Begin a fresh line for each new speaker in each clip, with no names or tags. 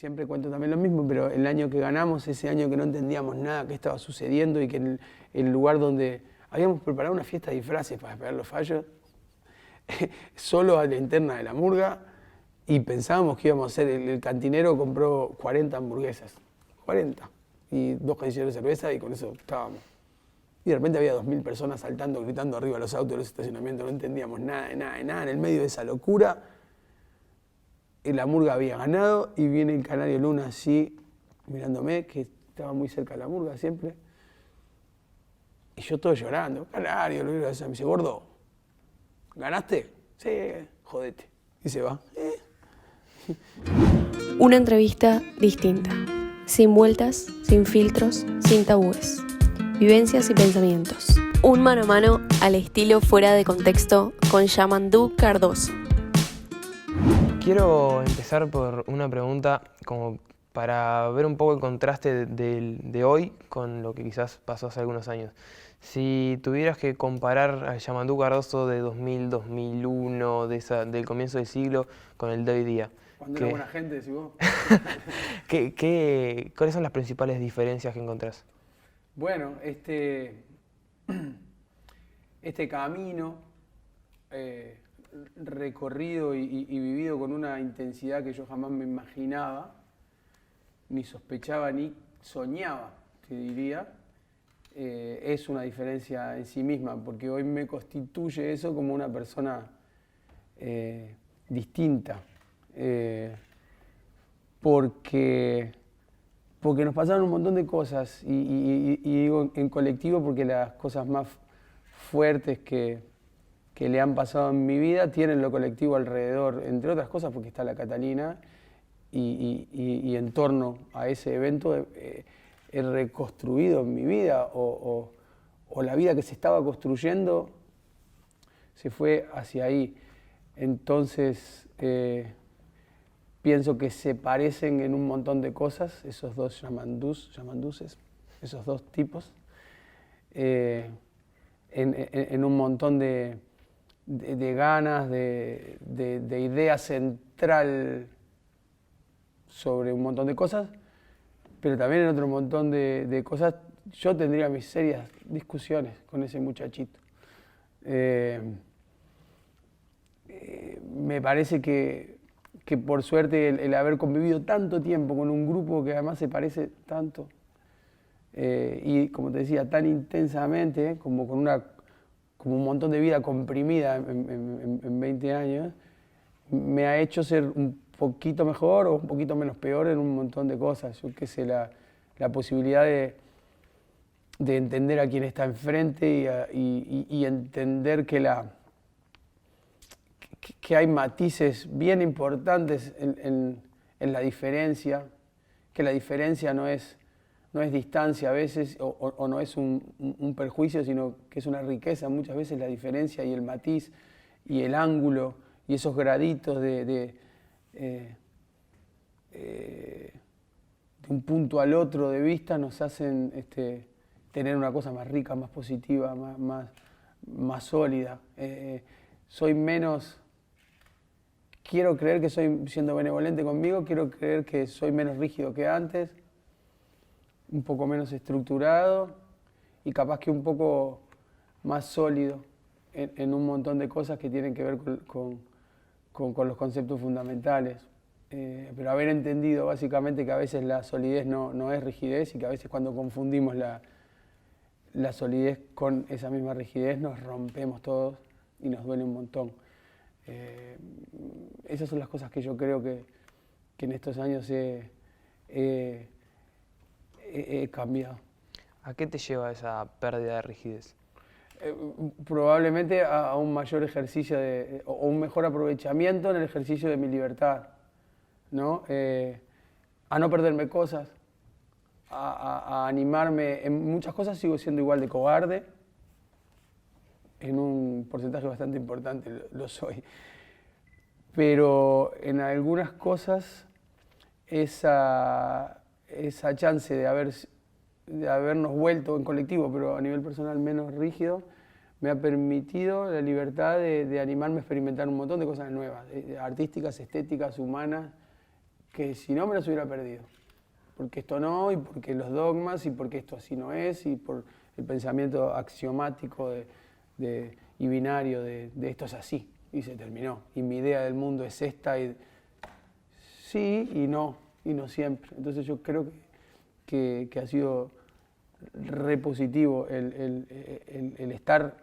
siempre cuento también lo mismo, pero el año que ganamos, ese año que no entendíamos nada qué estaba sucediendo y que en el lugar donde habíamos preparado una fiesta de disfraces para esperar los fallos, solo a la interna de la murga, y pensábamos que íbamos a hacer, el cantinero compró 40 hamburguesas, 40, y 2 cañones de cerveza y con eso estábamos. Y de repente había 2000 personas saltando, gritando arriba de los autos de los estacionamientos, no entendíamos nada de nada de nada, en el medio de esa locura. Y la murga había ganado y viene el Canario Luna así, mirándome, que estaba muy cerca de la murga siempre. Y yo todo llorando, Canario, me dice, gordo, ¿ganaste? Sí, jodete. Y se va.
Una entrevista distinta, sin vueltas, sin filtros, sin tabúes. Vivencias y pensamientos. Un mano a mano al estilo fuera de contexto con Yamandú Cardoso.
Quiero empezar por una pregunta como para ver un poco el contraste de hoy con lo que quizás pasó hace algunos años. Si tuvieras que comparar a Yamandú Cardoso de 2000, 2001, del comienzo del siglo, con el de hoy día.
Cuando era buena gente, decís vos.
¿Cuáles son las principales diferencias que encontrás?
Bueno, este camino recorrido y vivido con una intensidad que yo jamás me imaginaba, ni sospechaba, ni soñaba, te diría, es una diferencia en sí misma, porque hoy me constituye eso como una persona distinta, porque nos pasaron un montón de cosas, y digo en colectivo porque las cosas más fuertes que le han pasado en mi vida tienen lo colectivo alrededor, entre otras cosas porque está la Catalina, y en torno a ese evento he reconstruido en mi vida, o la vida que se estaba construyendo se fue hacia ahí. Entonces, pienso que se parecen en un montón de cosas, esos dos yamanduses, esos dos tipos, en un montón de ganas, de idea central sobre un montón de cosas, pero también en otro montón de cosas. Yo tendría mis serias discusiones con ese muchachito. Me parece que por suerte el haber convivido tanto tiempo con un grupo que además se parece tanto, y como te decía, tan intensamente, como un montón de vida comprimida en 20 años, me ha hecho ser un poquito mejor o un poquito menos peor en un montón de cosas. Yo qué sé, la posibilidad de entender a quien está enfrente y entender que hay matices bien importantes en la diferencia, que la diferencia no es distancia a veces, o no es un perjuicio, sino que es una riqueza muchas veces, la diferencia y el matiz y el ángulo y esos graditos de un punto al otro de vista nos hacen tener una cosa más rica, más positiva, más sólida. Soy menos... Quiero creer que soy, siendo benevolente conmigo, quiero creer que soy menos rígido que antes, un poco menos estructurado y capaz que un poco más sólido en un montón de cosas que tienen que ver con los conceptos fundamentales. Pero haber entendido básicamente que a veces la solidez no es rigidez, y que a veces cuando confundimos la solidez con esa misma rigidez nos rompemos todos y nos duele un montón. Esas son las cosas que yo creo que en estos años he cambiado.
¿A qué te lleva esa pérdida de rigidez?
Probablemente a un mayor ejercicio o un mejor aprovechamiento en el ejercicio de mi libertad, ¿no? A no perderme cosas, a animarme. En muchas cosas sigo siendo igual de cobarde, en un porcentaje bastante importante lo soy, pero en algunas cosas esa chance de habernos vuelto en colectivo, pero a nivel personal menos rígido, me ha permitido la libertad de animarme a experimentar un montón de cosas nuevas, artísticas, estéticas, humanas, que si no me los hubiera perdido. Porque esto no, y porque los dogmas, y porque esto así no es, y por el pensamiento axiomático y binario de esto es así, y se terminó. Y mi idea del mundo es esta, y sí y no siempre. Entonces yo creo que ha sido re positivo el estar,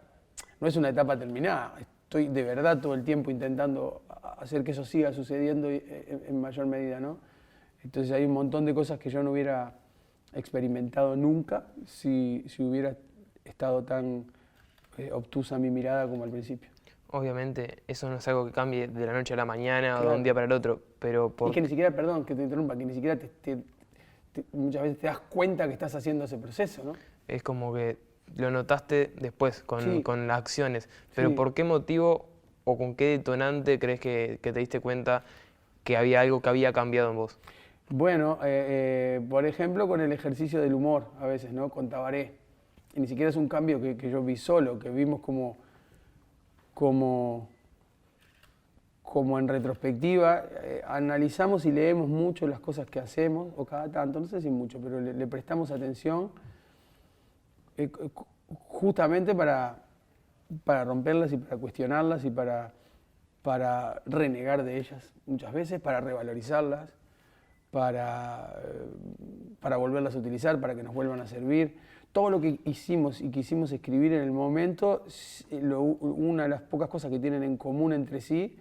no es una etapa terminada, estoy de verdad todo el tiempo intentando hacer que eso siga sucediendo en mayor medida, ¿no? Entonces hay un montón de cosas que yo no hubiera experimentado nunca si hubiera estado tan obtusa mi mirada como al principio.
Obviamente eso no es algo que cambie de la noche a la mañana o de
Claro.
un día para el otro, pero
Y que ni siquiera, perdón que te interrumpa, que ni siquiera muchas veces te das cuenta que estás haciendo ese proceso, ¿no?
es como que lo notaste después
Sí.
con las acciones. Pero
Sí.
¿por qué motivo o con qué detonante crees que te diste cuenta que había algo que había cambiado en vos?
Bueno, por ejemplo, con el ejercicio del humor, a veces, ¿no? Con Tabaré. Y ni siquiera es un cambio que yo vi solo, que vimos como en retrospectiva, analizamos y leemos mucho las cosas que hacemos, o cada tanto, no sé si mucho, pero le prestamos atención justamente para romperlas y para cuestionarlas y para renegar de ellas muchas veces, para revalorizarlas, para volverlas a utilizar, para que nos vuelvan a servir. Todo lo que hicimos y quisimos escribir en el momento, una de las pocas cosas que tienen en común entre sí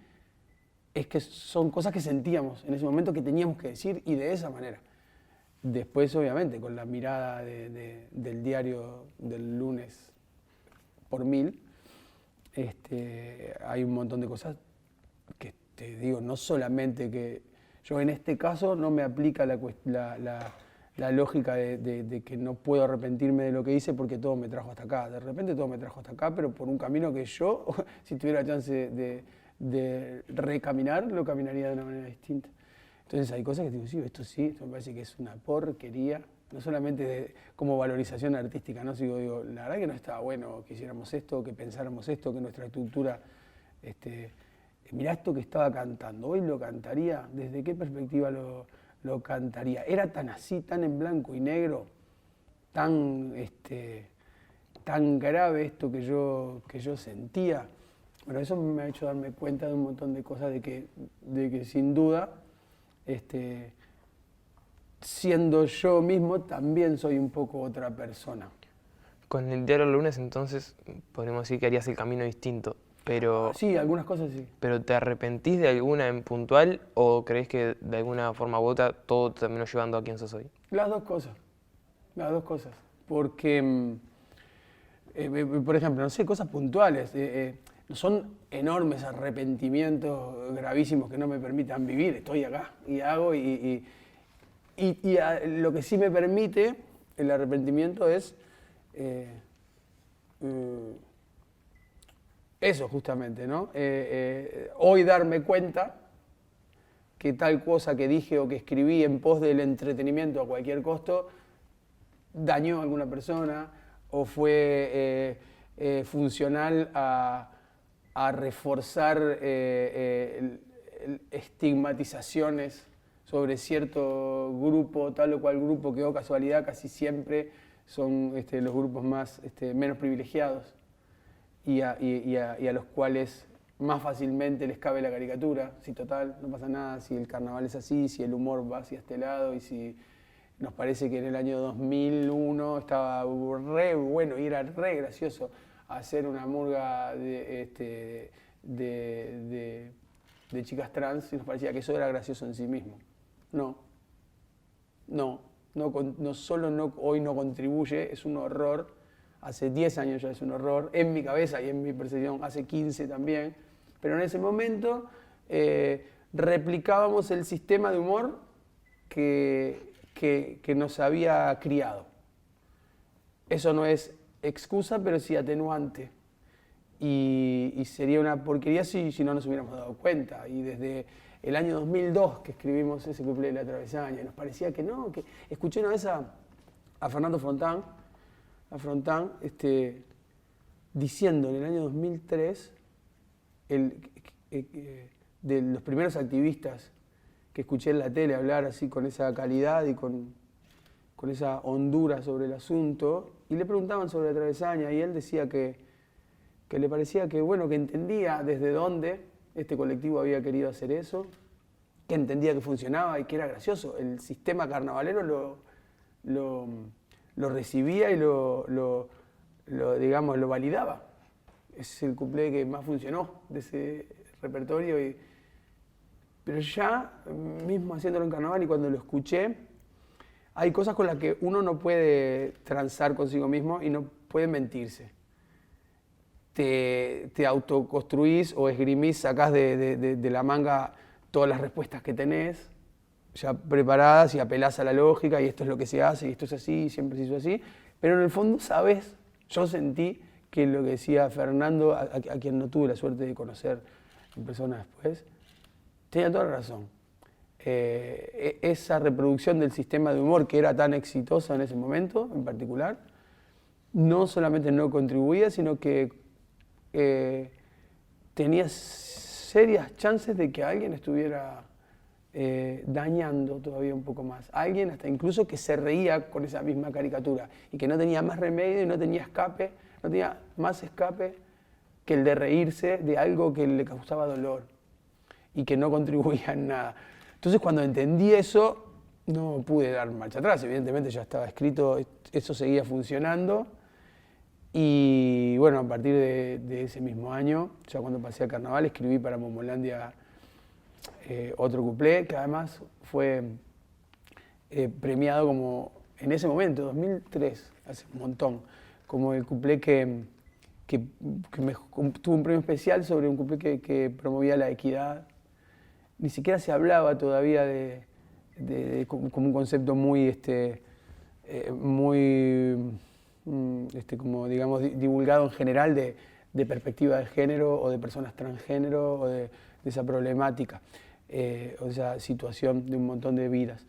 es que son cosas que sentíamos en ese momento que teníamos que decir y de esa manera. Después, obviamente, con la mirada del diario del lunes por 1000, hay un montón de cosas que te digo, no solamente que yo en este caso no me aplica la lógica de que no puedo arrepentirme de lo que hice porque todo me trajo hasta acá. De repente todo me trajo hasta acá, pero por un camino que yo, si tuviera chance de recaminar, lo caminaría de una manera distinta. Entonces hay cosas que digo, sí, esto me parece que es una porquería, no solamente como valorización artística, ¿no? Digo, la verdad que no estaba bueno que hiciéramos esto, que pensáramos esto, que nuestra estructura, mirá esto que estaba cantando, hoy lo cantaría, ¿desde qué perspectiva lo cantaría? Era tan así, tan en blanco y negro, tan grave esto que yo sentía. Bueno, eso me ha hecho darme cuenta de un montón de cosas, de que sin duda, siendo yo mismo, también soy un poco otra persona.
Con el diario del lunes, entonces, podríamos decir que harías el camino distinto, pero...
Sí, algunas cosas sí.
¿Pero te arrepentís de alguna en puntual o crees que de alguna forma u otra todo te terminó llevando a quien sos hoy?
Las dos cosas. Porque, por ejemplo, no sé, cosas puntuales. Son enormes arrepentimientos gravísimos que no me permitan vivir. Estoy acá y hago y lo que sí me permite el arrepentimiento es eso justamente, ¿no? Hoy darme cuenta que tal cosa que dije o que escribí en pos del entretenimiento a cualquier costo dañó a alguna persona o fue funcional a reforzar estigmatizaciones sobre cierto grupo, tal o cual grupo, que o casualidad casi siempre son los grupos menos privilegiados y a los cuales más fácilmente les cabe la caricatura, si total, no pasa nada, si el carnaval es así, si el humor va hacia este lado y si nos parece que en el año 2001 estaba re bueno y era re gracioso hacer una murga de chicas trans y nos parecía que eso era gracioso en sí mismo. No solo hoy no contribuye, es un horror, hace 10 años ya es un horror, en mi cabeza y en mi percepción hace 15 también, pero en ese momento replicábamos el sistema de humor que nos había criado. Eso no es excusa, pero sí atenuante. Y sería una porquería si no nos hubiéramos dado cuenta. Y desde el año 2002 que escribimos ese couplé de La Travesaña, nos parecía que no, que escuché una vez a Fernando Frontán, diciendo en el año 2003, de los primeros activistas que escuché en la tele hablar así con esa calidad y con esa hondura sobre el asunto, y le preguntaban sobre la travesaña, y él decía que le parecía que, bueno, que entendía desde dónde este colectivo había querido hacer eso, que entendía que funcionaba y que era gracioso. El sistema carnavalero lo recibía y digamos, lo validaba. Es el cuplé que más funcionó de ese repertorio. Pero ya, mismo haciéndolo en carnaval y cuando lo escuché, hay cosas con las que uno no puede transar consigo mismo y no puede mentirse. Te autoconstruís o esgrimís, sacás de la manga todas las respuestas que tenés, ya preparadas, y apelás a la lógica, y esto es lo que se hace, y esto es así, y siempre se hizo así. Pero en el fondo, sabes, yo sentí que lo que decía Fernando, a quien no tuve la suerte de conocer en persona después, tenía toda la razón. Esa reproducción del sistema de humor que era tan exitosa en ese momento, en particular, no solamente no contribuía, sino que tenía serias chances de que alguien estuviera dañando todavía un poco más. Alguien hasta incluso que se reía con esa misma caricatura y que no tenía más remedio y no tenía escape, no tenía más escape que el de reírse de algo que le causaba dolor y que no contribuía en nada. Entonces, cuando entendí eso, no pude dar marcha atrás. Evidentemente ya estaba escrito, eso seguía funcionando. Y bueno, a partir de ese mismo año, ya cuando pasé a Carnaval, escribí para Momolandia otro cuplé, que además fue premiado como, en ese momento, 2003, hace un montón, como el cuplé que tuvo un premio especial sobre un cuplé que promovía la equidad. Ni siquiera se hablaba todavía como un concepto muy, como digamos, divulgado en general de perspectiva de género o de personas transgénero o de esa problemática o de esa situación de un montón de vidas.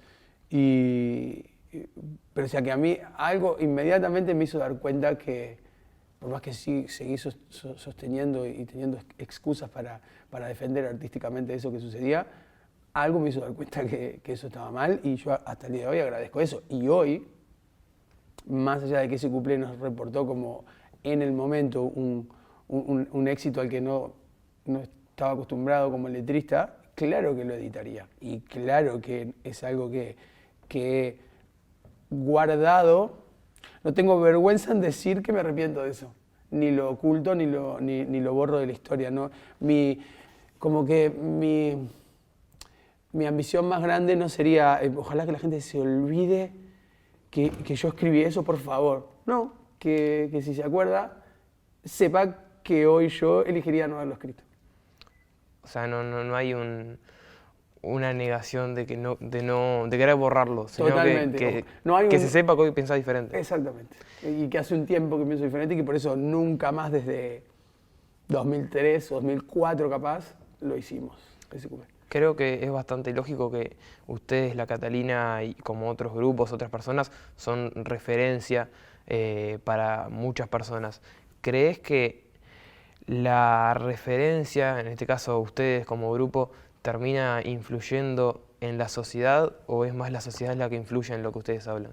Pero o sea que a mí algo inmediatamente me hizo dar cuenta que, por más que sí seguí sosteniendo y teniendo excusas para defender artísticamente eso que sucedía, algo me hizo dar cuenta que eso estaba mal, y yo hasta el día de hoy agradezco eso. Y hoy, más allá de que ese cuplé nos reportó como en el momento un éxito al que no estaba acostumbrado como letrista, claro que lo editaría. Y claro que es algo que he guardado. No tengo vergüenza en decir que me arrepiento de eso. Ni lo oculto, ni lo borro de la historia, ¿no? Mi ambición más grande no sería, ojalá que la gente se olvide que yo escribí eso, por favor. No, que si se acuerda, sepa que hoy yo elegiría no haberlo escrito.
O sea, no hay una negación de querer borrarlo, sino
Totalmente.
que se sepa que hoy pensás diferente.
Exactamente. Y que hace un tiempo que pienso diferente y que por eso nunca más desde 2003 o 2004 capaz lo hicimos.
Creo que es bastante lógico que ustedes, La Catalina, y como otros grupos, otras personas, son referencia para muchas personas. ¿Crees que la referencia, en este caso ustedes como grupo, termina influyendo en la sociedad, o es más la sociedad la que influye en lo que ustedes hablan?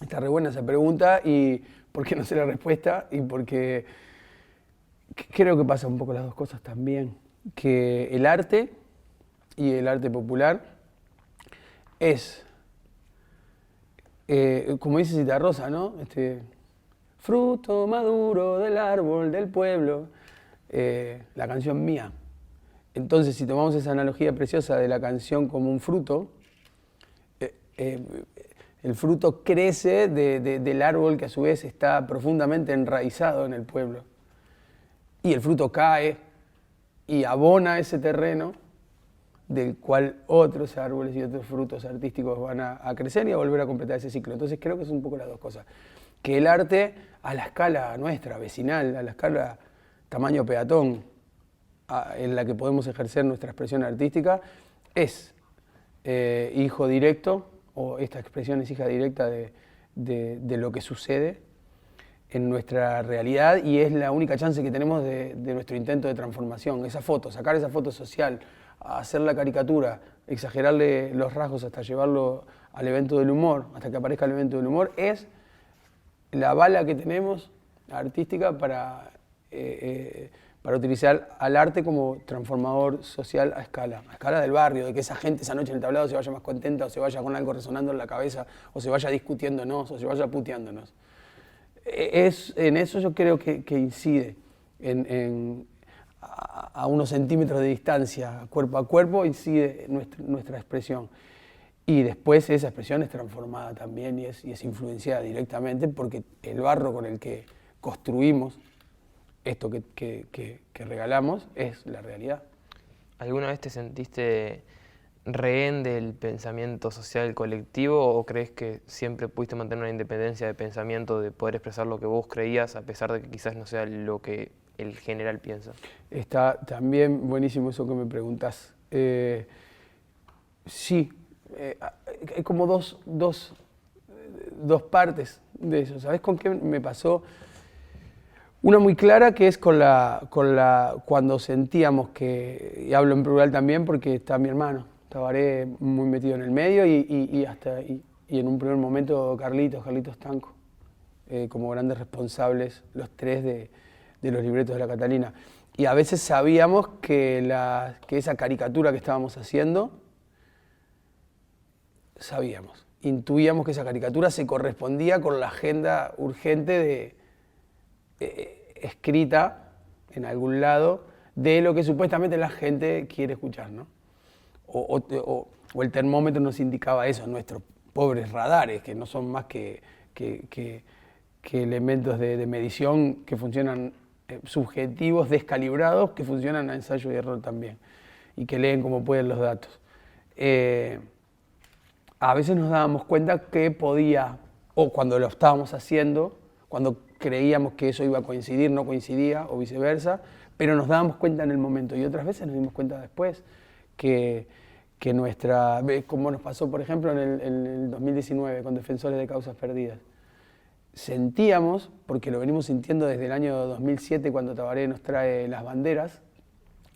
Está re buena esa pregunta, y porque no sé la respuesta, y porque creo que pasa un poco las dos cosas también. Que el arte y el arte popular es, como dice Citarrosa, ¿no? Fruto maduro del árbol del pueblo, la canción mía. Entonces, si tomamos esa analogía preciosa de la canción como un fruto, el fruto crece del árbol que a su vez está profundamente enraizado en el pueblo. Y el fruto cae y abona ese terreno del cual otros árboles y otros frutos artísticos van a crecer y a volver a completar ese ciclo. Entonces creo que es un poco las dos cosas. Que el arte, a la escala nuestra, vecinal, a la escala tamaño peatón, en la que podemos ejercer nuestra expresión artística, es hijo directo, o esta expresión es hija directa de lo que sucede en nuestra realidad, y es la única chance que tenemos de nuestro intento de transformación. Esa foto, sacar esa foto social, hacer la caricatura exagerarle los rasgos hasta llevarlo al evento del humor, hasta que aparezca el evento del humor, es la bala que tenemos artística para utilizar al arte como transformador social a escala del barrio, de que esa gente esa noche en el tablado se vaya más contenta, o se vaya con algo resonando en la cabeza, o se vaya discutiéndonos, o se vaya puteándonos. En eso yo creo que incide, a unos centímetros de distancia, cuerpo a cuerpo, incide nuestra expresión. Y después esa expresión es transformada también y es influenciada directamente porque el barro con el que construimos esto que regalamos es la realidad.
¿Alguna vez te sentiste rehén del pensamiento social colectivo o crees que siempre pudiste mantener una independencia de pensamiento, de poder expresar lo que vos creías a pesar de que quizás no sea lo que el general piensa?
Está también buenísimo eso que me preguntás. Sí, hay como dos partes de eso. ¿Sabés con qué me pasó? Una muy clara que es cuando sentíamos que, y hablo en plural también porque está mi hermano, Tabaré muy metido en el medio y en un primer momento Carlitos Tanco, como grandes responsables los tres de los libretos de la Catalina. Y a veces sabíamos que esa caricatura que estábamos haciendo, intuíamos que esa caricatura se correspondía con la agenda urgente escrita en algún lado de lo que supuestamente la gente quiere escuchar, ¿no? O el termómetro nos indicaba eso, nuestros pobres radares, que no son más que elementos de medición que funcionan subjetivos, descalibrados, que funcionan a ensayo y error también, y que leen como pueden los datos. A veces nos dábamos cuenta que podía, o cuando lo estábamos haciendo, cuando creíamos que eso iba a coincidir, no coincidía, o viceversa, pero nos dábamos cuenta en el momento, y otras veces nos dimos cuenta después que como nos pasó por ejemplo en el 2019 con Defensores de Causas Perdidas, sentíamos, porque lo venimos sintiendo desde el año 2007 cuando Tabaré nos trae Las Banderas,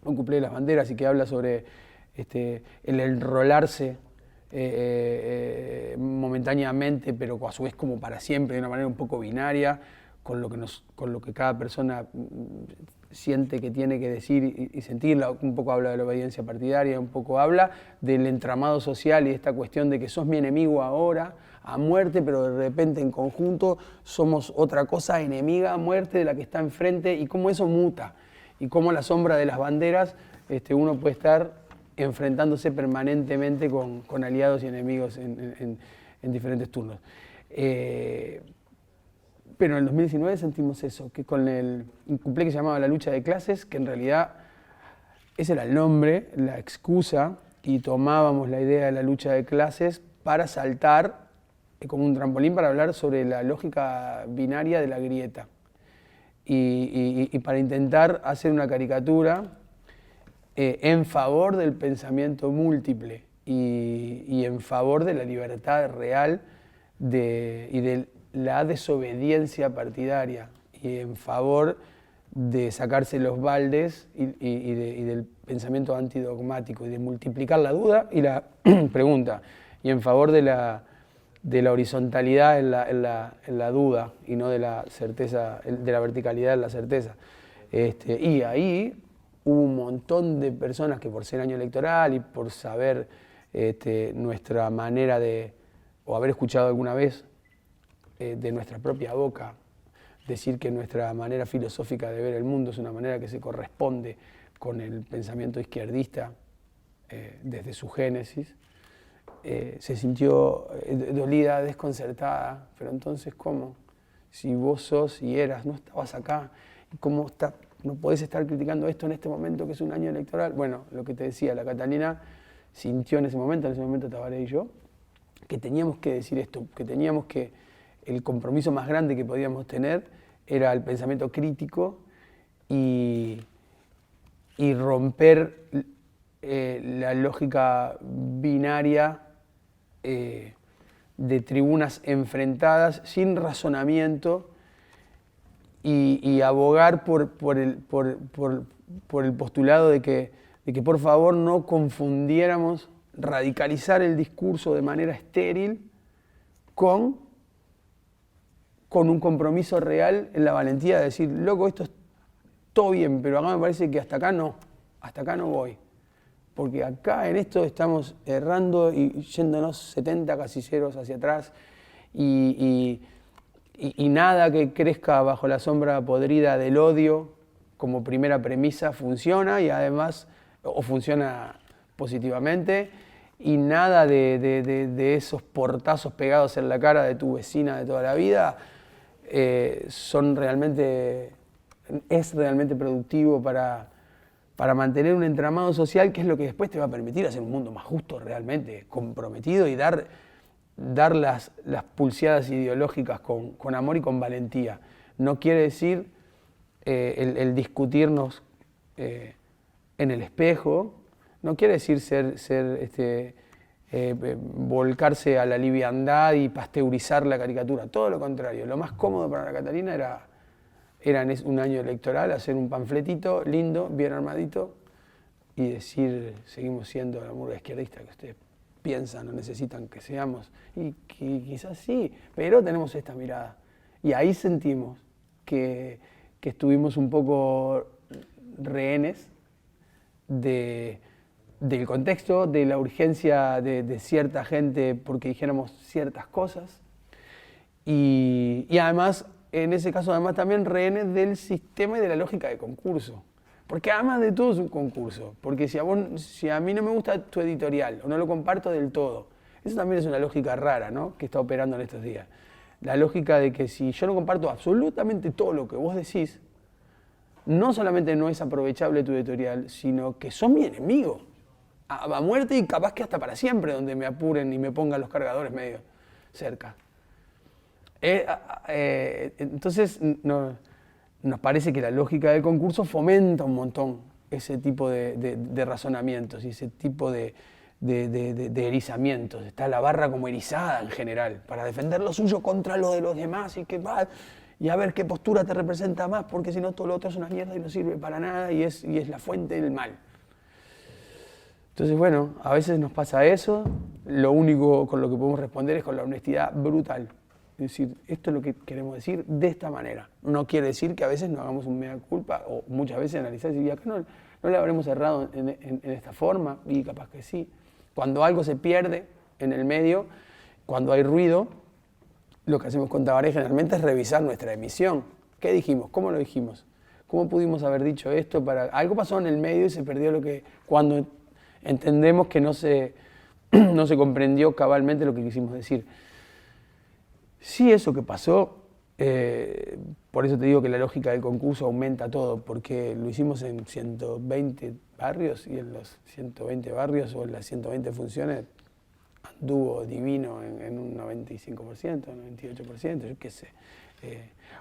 un cuplé de Las Banderas y que habla sobre el enrolarse momentáneamente, pero a su vez como para siempre, de una manera un poco binaria, con lo que cada persona siente que tiene que decir y sentir. Un poco habla de la obediencia partidaria, un poco habla del entramado social y esta cuestión de que sos mi enemigo ahora, a muerte, pero de repente en conjunto somos otra cosa enemiga a muerte de la que está enfrente, y cómo eso muta, y cómo la sombra de las banderas uno puede estar enfrentándose permanentemente con aliados y enemigos en diferentes turnos. Pero en el 2019 sentimos eso, que con un cuplé que se llamaba La lucha de clases, que en realidad ese era el nombre, la excusa, y tomábamos la idea de la lucha de clases para saltar como un trampolín para hablar sobre la lógica binaria de la grieta y para intentar hacer una caricatura en favor del pensamiento múltiple y en favor de la libertad real y de la desobediencia partidaria y en favor de sacarse los baldes y del pensamiento antidogmático y de multiplicar la duda y la pregunta, y en favor de la horizontalidad en la duda y no de la certeza, de la verticalidad en la certeza. Y ahí hubo un montón de personas que por ser año electoral y por saber nuestra manera o haber escuchado alguna vez de nuestra propia boca decir que nuestra manera filosófica de ver el mundo es una manera que se corresponde con el pensamiento izquierdista desde su génesis, se sintió dolida, desconcertada. Pero entonces, ¿cómo? Si vos sos y eras, no estabas acá, ¿cómo no podés estar criticando esto en este momento que es un año electoral? Bueno, lo que te decía, la Catalina sintió en ese momento Tabaré y yo, que teníamos que decir esto, que teníamos que, el compromiso más grande que podíamos tener era el pensamiento crítico y romper la lógica binaria de tribunas enfrentadas sin razonamiento y abogar por el postulado de que por favor no confundiéramos radicalizar el discurso de manera estéril con un compromiso real en la valentía de decir, loco, esto es todo bien, pero acá me parece que hasta acá no voy. Porque acá en esto estamos errando y yéndonos 70 casilleros hacia atrás y nada que crezca bajo la sombra podrida del odio como primera premisa funciona y además, o funciona positivamente, y nada de esos portazos pegados en la cara de tu vecina de toda la vida es realmente productivo para mantener un entramado social que es lo que después te va a permitir hacer un mundo más justo, realmente comprometido y dar las pulseadas ideológicas con amor y con valentía. No quiere decir el discutirnos en el espejo, no quiere decir volcarse a la liviandad y pasteurizar la caricatura, todo lo contrario. Lo más cómodo para la Catalina era en un año electoral hacer un panfletito lindo, bien armadito y decir, seguimos siendo la murga izquierdista que ustedes piensan o necesitan que seamos. Y quizás sí, pero tenemos esta mirada. Y ahí sentimos que estuvimos un poco rehenes del contexto, de la urgencia de cierta gente porque dijéramos ciertas cosas. Y además, en ese caso, además también rehenes del sistema y de la lógica de concurso. Porque además de todo es un concurso. Porque si a mí no me gusta tu editorial o no lo comparto del todo, eso también es una lógica rara, ¿no?, que está operando en estos días. La lógica de que si yo no comparto absolutamente todo lo que vos decís, no solamente no es aprovechable tu editorial, sino que sos mi enemigo. A muerte y capaz que hasta para siempre, donde me apuren y me pongan los cargadores medio cerca. Entonces nos parece que la lógica del concurso fomenta un montón ese tipo de razonamientos y ese tipo de erizamientos. Está la barra como erizada en general, para defender lo suyo contra lo de los demás y a ver qué postura te representa más, porque si no todo lo otro es una mierda y no sirve para nada y es la fuente del mal. Entonces, bueno, a veces nos pasa eso, lo único con lo que podemos responder es con la honestidad brutal. Es decir, esto es lo que queremos decir de esta manera. No quiere decir que a veces no hagamos un mea culpa o muchas veces analizar y decir, acá no le habremos errado en esta forma, y capaz que sí. Cuando algo se pierde en el medio, cuando hay ruido, lo que hacemos con Tabaré generalmente es revisar nuestra emisión. ¿Qué dijimos? ¿Cómo lo dijimos? ¿Cómo pudimos haber dicho esto? Algo pasó en el medio y se perdió cuando entendemos que no se comprendió cabalmente lo que quisimos decir. Sí, eso que pasó, por eso te digo que la lógica del concurso aumenta todo, porque lo hicimos en 120 barrios y en los 120 barrios o en las 120 funciones anduvo divino en un 95%, 98%, yo qué sé.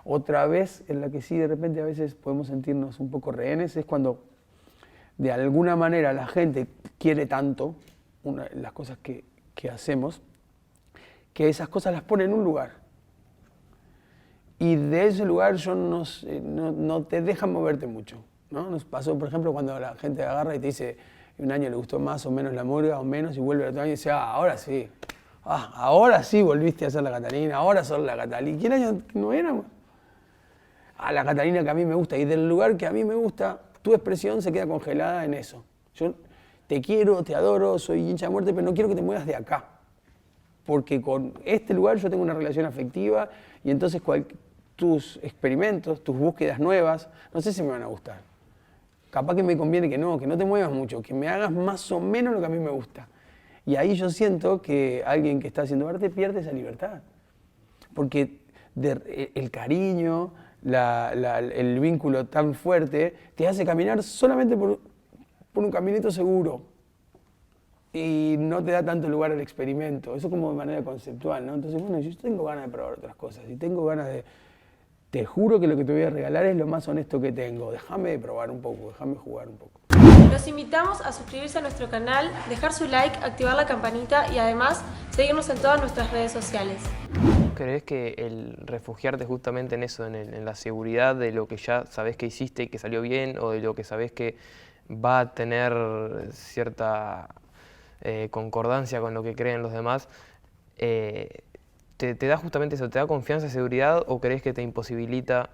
Otra vez en la que sí de repente a veces podemos sentirnos un poco rehenes es cuando de alguna manera la gente quiere tanto las cosas que hacemos, que esas cosas las pone en un lugar. Y de ese lugar no te dejan moverte mucho, ¿no? Nos pasó, por ejemplo, cuando la gente agarra y te dice, un año le gustó más o menos la murga o menos, y vuelve el otro año y dice, ahora sí volviste a ser la Catalina, ahora sos la Catalina. ¿Qué año no éramos? La Catalina que a mí me gusta, y del lugar que a mí me gusta, tu expresión se queda congelada en eso. Yo te quiero, te adoro, soy hincha de muerte, pero no quiero que te muevas de acá. Porque con este lugar yo tengo una relación afectiva y entonces tus experimentos, tus búsquedas nuevas, no sé si me van a gustar. Capaz que me conviene que no te muevas mucho, que me hagas más o menos lo que a mí me gusta. Y ahí yo siento que alguien que está haciendo arte pierde esa libertad. Porque el cariño, el vínculo tan fuerte, te hace caminar solamente por un caminito seguro. Y no te da tanto lugar al experimento. Eso como de manera conceptual, ¿no? Entonces, bueno, yo tengo ganas de probar otras cosas. Y tengo ganas de... Te juro que lo que te voy a regalar es lo más honesto que tengo. Déjame probar un poco, déjame jugar un poco.
Los invitamos a suscribirse a nuestro canal, dejar su like, activar la campanita y además seguirnos en todas nuestras redes sociales.
¿Crees que el refugiarte justamente en eso, en la seguridad de lo que ya sabés que hiciste y que salió bien, o de lo que sabés que va a tener cierta concordancia con lo que creen los demás, ¿te da justamente eso, te da confianza, seguridad o crees que te imposibilita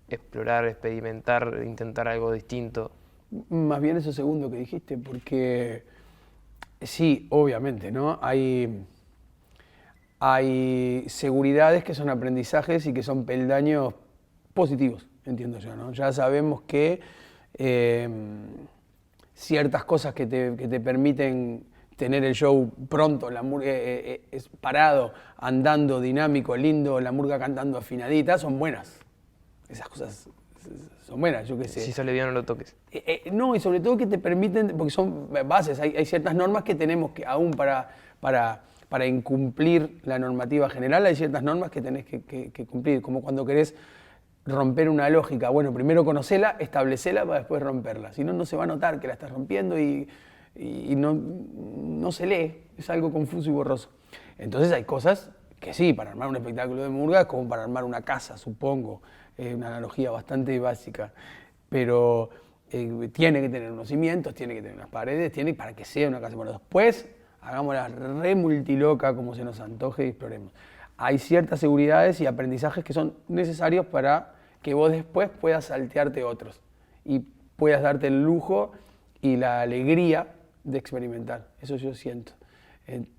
explorar, experimentar, intentar algo distinto?
Más bien eso segundo que dijiste, porque sí, obviamente, ¿no? Hay seguridades que son aprendizajes y que son peldaños positivos, entiendo yo, ¿no? Ya sabemos que ciertas cosas que te permiten tener el show pronto, la murga parado, andando, dinámico, lindo, la murga cantando afinadita, son buenas. Esas cosas son buenas, yo qué sé.
Si sale bien, no lo toques.
No, y sobre todo que te permiten, porque son bases, hay ciertas normas que tenemos que aún para incumplir la normativa general, hay ciertas normas que tenés que cumplir, como cuando querés romper una lógica. Bueno, primero conocela, establecela para después romperla, si no, no se va a notar que la estás rompiendo y no se lee, es algo confuso y borroso. Entonces hay cosas que sí, para armar un espectáculo de murga es como para armar una casa, supongo, una analogía bastante básica, pero tiene que tener unos cimientos, tiene que tener unas paredes, tiene para que sea una casa. Bueno, después hagámosla re multiloca como se nos antoje y exploremos. Hay ciertas seguridades y aprendizajes que son necesarios para que vos después puedas saltearte otros y puedas darte el lujo y la alegría de experimentar. Eso yo siento.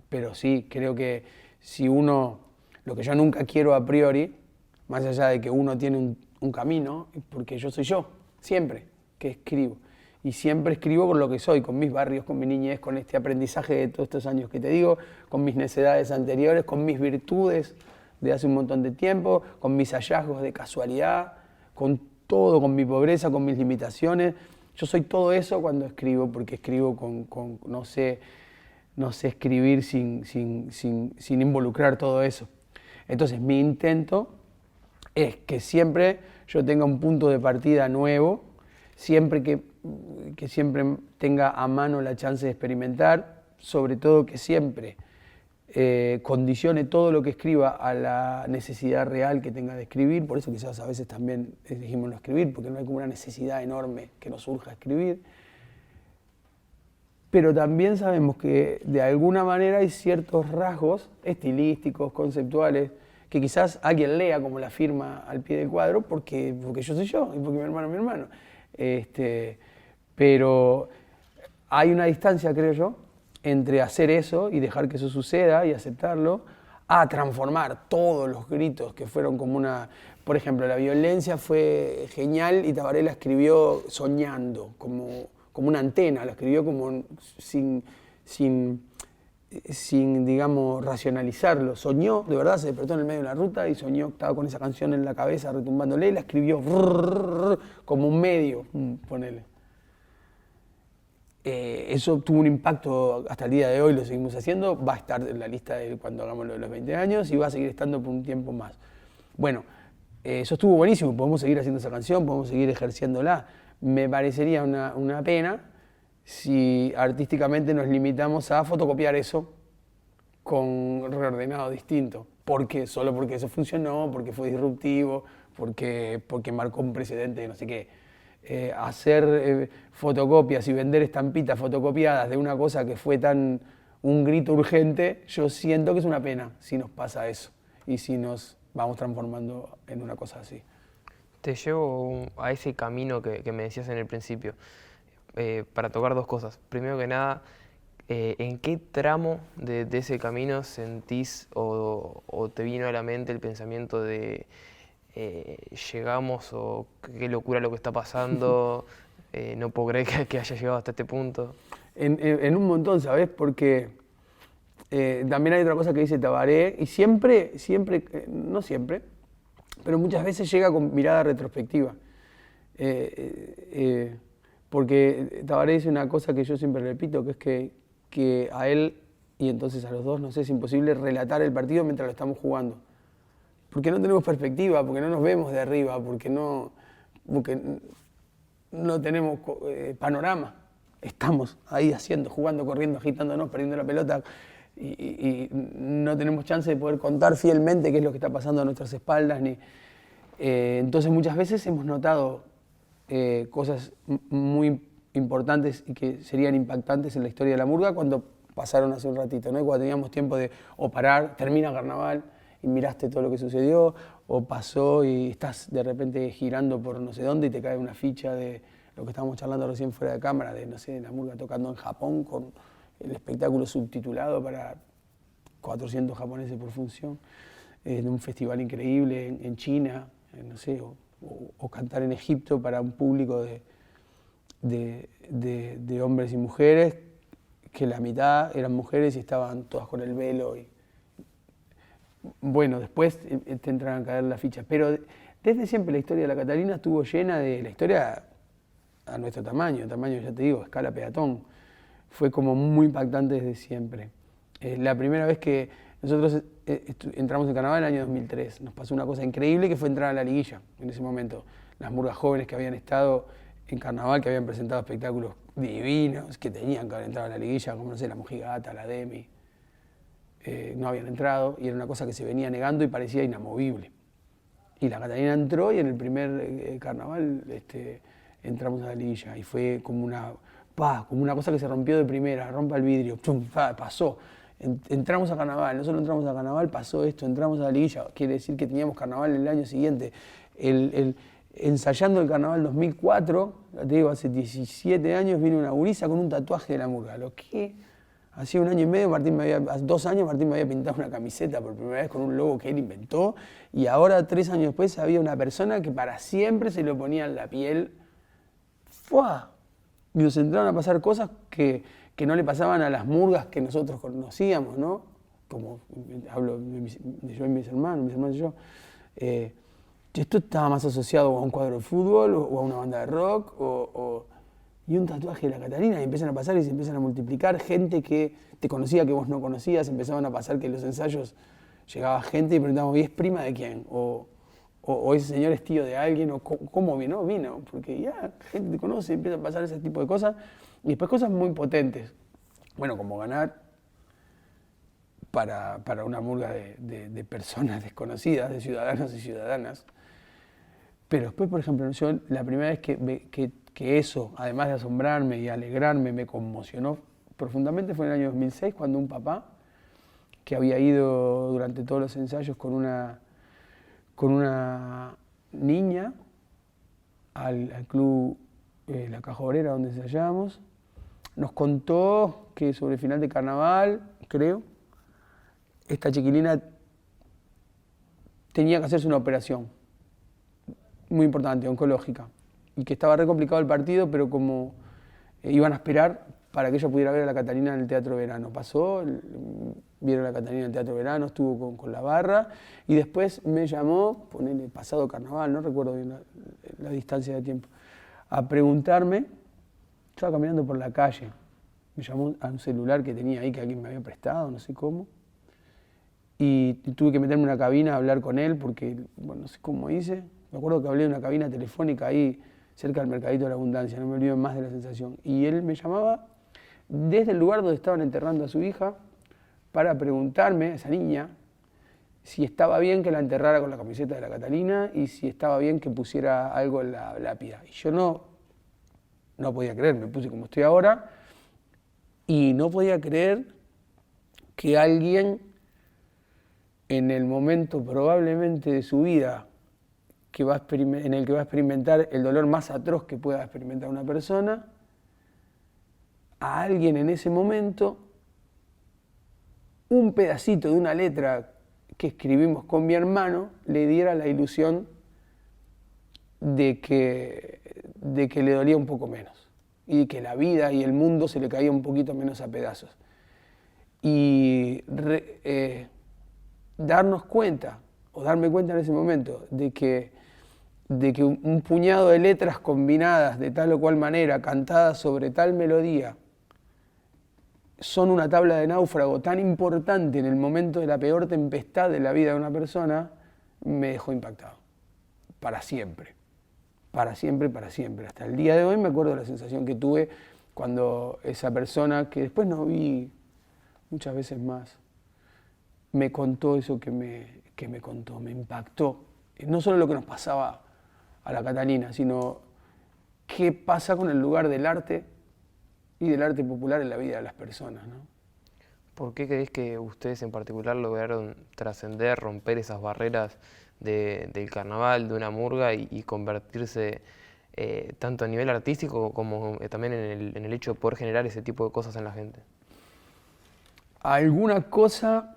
Pero sí, creo que si uno, lo que yo nunca quiero a priori, más allá de que uno tiene un camino, porque yo soy yo, siempre que escribo. Y siempre escribo con lo que soy, con mis barrios, con mi niñez, con este aprendizaje de todos estos años que te digo, con mis necedades anteriores, con mis virtudes de hace un montón de tiempo, con mis hallazgos de casualidad, con todo, con mi pobreza, con mis limitaciones. Yo soy todo eso cuando escribo, porque escribo con no sé escribir sin involucrar todo eso. Entonces mi intento es que siempre yo tenga un punto de partida nuevo, siempre que siempre tenga a mano la chance de experimentar, sobre todo que siempre condicione todo lo que escriba a la necesidad real que tenga de escribir, por eso quizás a veces también elegimos no escribir, porque no hay como una necesidad enorme que nos surja escribir. Pero también sabemos que de alguna manera hay ciertos rasgos estilísticos, conceptuales, que quizás alguien lea como la firma al pie del cuadro, porque yo soy yo y porque mi hermano es mi hermano. Pero hay una distancia, creo yo, entre hacer eso y dejar que eso suceda y aceptarlo, a transformar todos los gritos que fueron como una... Por ejemplo, la violencia fue genial y Tabaré la escribió soñando, como una antena, la escribió como sin, digamos, racionalizarlo. Soñó, de verdad, se despertó en el medio de la ruta y soñó, estaba con esa canción en la cabeza retumbándole y la escribió como un medio, ponele. Eso tuvo un impacto hasta el día de hoy, lo seguimos haciendo, va a estar en la lista de cuando hagamos lo de los 20 años y va a seguir estando por un tiempo más. Bueno, eso estuvo buenísimo, podemos seguir haciendo esa canción, podemos seguir ejerciéndola. Me parecería una pena si artísticamente nos limitamos a fotocopiar eso con reordenado distinto. Solo porque eso funcionó, porque fue disruptivo, porque marcó un precedente de no sé qué. Hacer fotocopias y vender estampitas fotocopiadas de una cosa que fue tan un grito urgente, yo siento que es una pena si nos pasa eso y si nos vamos transformando en una cosa así.
Te llevo a ese camino que me decías en el principio, para tocar dos cosas. Primero que nada, ¿en qué tramo de ese camino sentís o te vino a la mente el pensamiento de llegamos o qué locura lo que está pasando, no puedo creer que haya llegado hasta este punto?
En un montón, ¿sabes? Porque también hay otra cosa que dice Tabaré, y siempre, no siempre, pero muchas veces llega con mirada retrospectiva. Porque Tabaré dice una cosa que yo siempre repito, que es que a él y entonces a los dos nos es imposible relatar el partido mientras lo estamos jugando. Porque no tenemos perspectiva, porque no nos vemos de arriba, porque no tenemos panorama. Estamos ahí jugando, corriendo, agitándonos, perdiendo la pelota y no tenemos chance de poder contar fielmente qué es lo que está pasando a nuestras espaldas. Entonces muchas veces hemos notado cosas muy importantes y que serían impactantes en la historia de la murga cuando pasaron hace un ratito, ¿no? Y cuando teníamos tiempo de o parar, termina carnaval y miraste todo lo que sucedió, o pasó y estás de repente girando por no sé dónde y te cae una ficha de lo que estábamos charlando recién fuera de cámara, de, no sé, la murga tocando en Japón con el espectáculo subtitulado para 400 japoneses por función, de un festival increíble en China, no sé, o cantar en Egipto para un público de hombres y mujeres, que la mitad eran mujeres y estaban todas con el velo. Y, bueno, después te entran a caer las fichas, pero desde siempre la historia de la Catalina estuvo llena de la historia a nuestro tamaño, ya te digo, escala peatón. Fue como muy impactante desde siempre. La primera vez que nosotros entramos en carnaval en el año 2003, nos pasó una cosa increíble que fue entrar a la liguilla en ese momento. Las murgas jóvenes que habían estado en carnaval, que habían presentado espectáculos divinos, que tenían que haber entrado a la liguilla, como no sé, la Mojigata, la Demi, no habían entrado y era una cosa que se venía negando y parecía inamovible. Y la Catalina entró y en el primer carnaval entramos a la liguilla y fue como una cosa que se rompió de primera, rompa el vidrio, pasó. Entramos a carnaval, nosotros entramos a carnaval, pasó esto, entramos a la liguilla, quiere decir que teníamos carnaval el año siguiente. Ensayando el carnaval 2004, te digo, hace 17 años vino una gurisa con un tatuaje de la murga, lo que hacía un año y medio, hace 2 años Martín me había pintado una camiseta por primera vez con un logo que él inventó y ahora 3 años después había una persona que para siempre se lo ponía en la piel. ¡Fua! Y nos entraron a pasar cosas que no le pasaban a las murgas que nosotros conocíamos, ¿no? Como hablo de yo y mis hermanos y yo. Esto estaba más asociado a un cuadro de fútbol o a una banda de rock y un tatuaje de la Catalina, y empiezan a pasar y se empiezan a multiplicar gente que te conocía que vos no conocías, empezaban a pasar que en los ensayos llegaba gente y preguntábamos, ¿y es prima de quién? O ese señor es tío de alguien, o ¿cómo vino? Vino, porque ya gente te conoce, empieza a pasar ese tipo de cosas, y después cosas muy potentes, bueno, como ganar para una murga de personas desconocidas, de ciudadanos y ciudadanas. Pero después, por ejemplo, yo la primera vez que eso, además de asombrarme y alegrarme, me conmocionó profundamente fue en el año 2006, cuando un papá que había ido durante todos los ensayos con una niña al club La Caja Obrera, donde ensayábamos, nos contó que sobre el final de carnaval, creo, esta chiquilina tenía que hacerse una operación muy importante, oncológica, y que estaba re complicado el partido, pero como iban a esperar para que ella pudiera ver a la Catalina en el Teatro Verano. Pasó, vieron a la Catalina en el Teatro Verano, estuvo con la barra, y después me llamó, ponele pasado carnaval, no recuerdo bien la distancia de tiempo, a preguntarme, estaba caminando por la calle, me llamó a un celular que tenía ahí, que alguien me había prestado, no sé cómo, y tuve que meterme en una cabina a hablar con él, porque, bueno, no sé cómo hice. Me acuerdo que hablé en una cabina telefónica ahí cerca del Mercadito de la Abundancia, no me olvido más de la sensación. Y él me llamaba desde el lugar donde estaban enterrando a su hija para preguntarme, a esa niña, si estaba bien que la enterrara con la camiseta de la Catalina y si estaba bien que pusiera algo en la lápida. Y yo no podía creer, me puse como estoy ahora y no podía creer que alguien en el momento probablemente de su vida en el que va a experimentar el dolor más atroz que pueda experimentar una persona, a alguien en ese momento, un pedacito de una letra que escribimos con mi hermano le diera la ilusión de que le dolía un poco menos y que la vida y el mundo se le caía un poquito menos a pedazos. Y darnos cuenta, o darme cuenta en ese momento, de que un puñado de letras combinadas de tal o cual manera, cantadas sobre tal melodía, son una tabla de náufrago tan importante en el momento de la peor tempestad de la vida de una persona, me dejó impactado. Para siempre. Para siempre, para siempre. Hasta el día de hoy me acuerdo de la sensación que tuve cuando esa persona, que después no vi muchas veces más, me contó eso que me contó, me impactó. No solo lo que nos pasaba a la Catalina, sino qué pasa con el lugar del arte y del arte popular en la vida de las personas, ¿no?
¿Por qué creéis que ustedes en particular lograron trascender, romper esas barreras del carnaval, de una murga y convertirse tanto a nivel artístico como también en el hecho de poder generar ese tipo de cosas en la gente?
Alguna cosa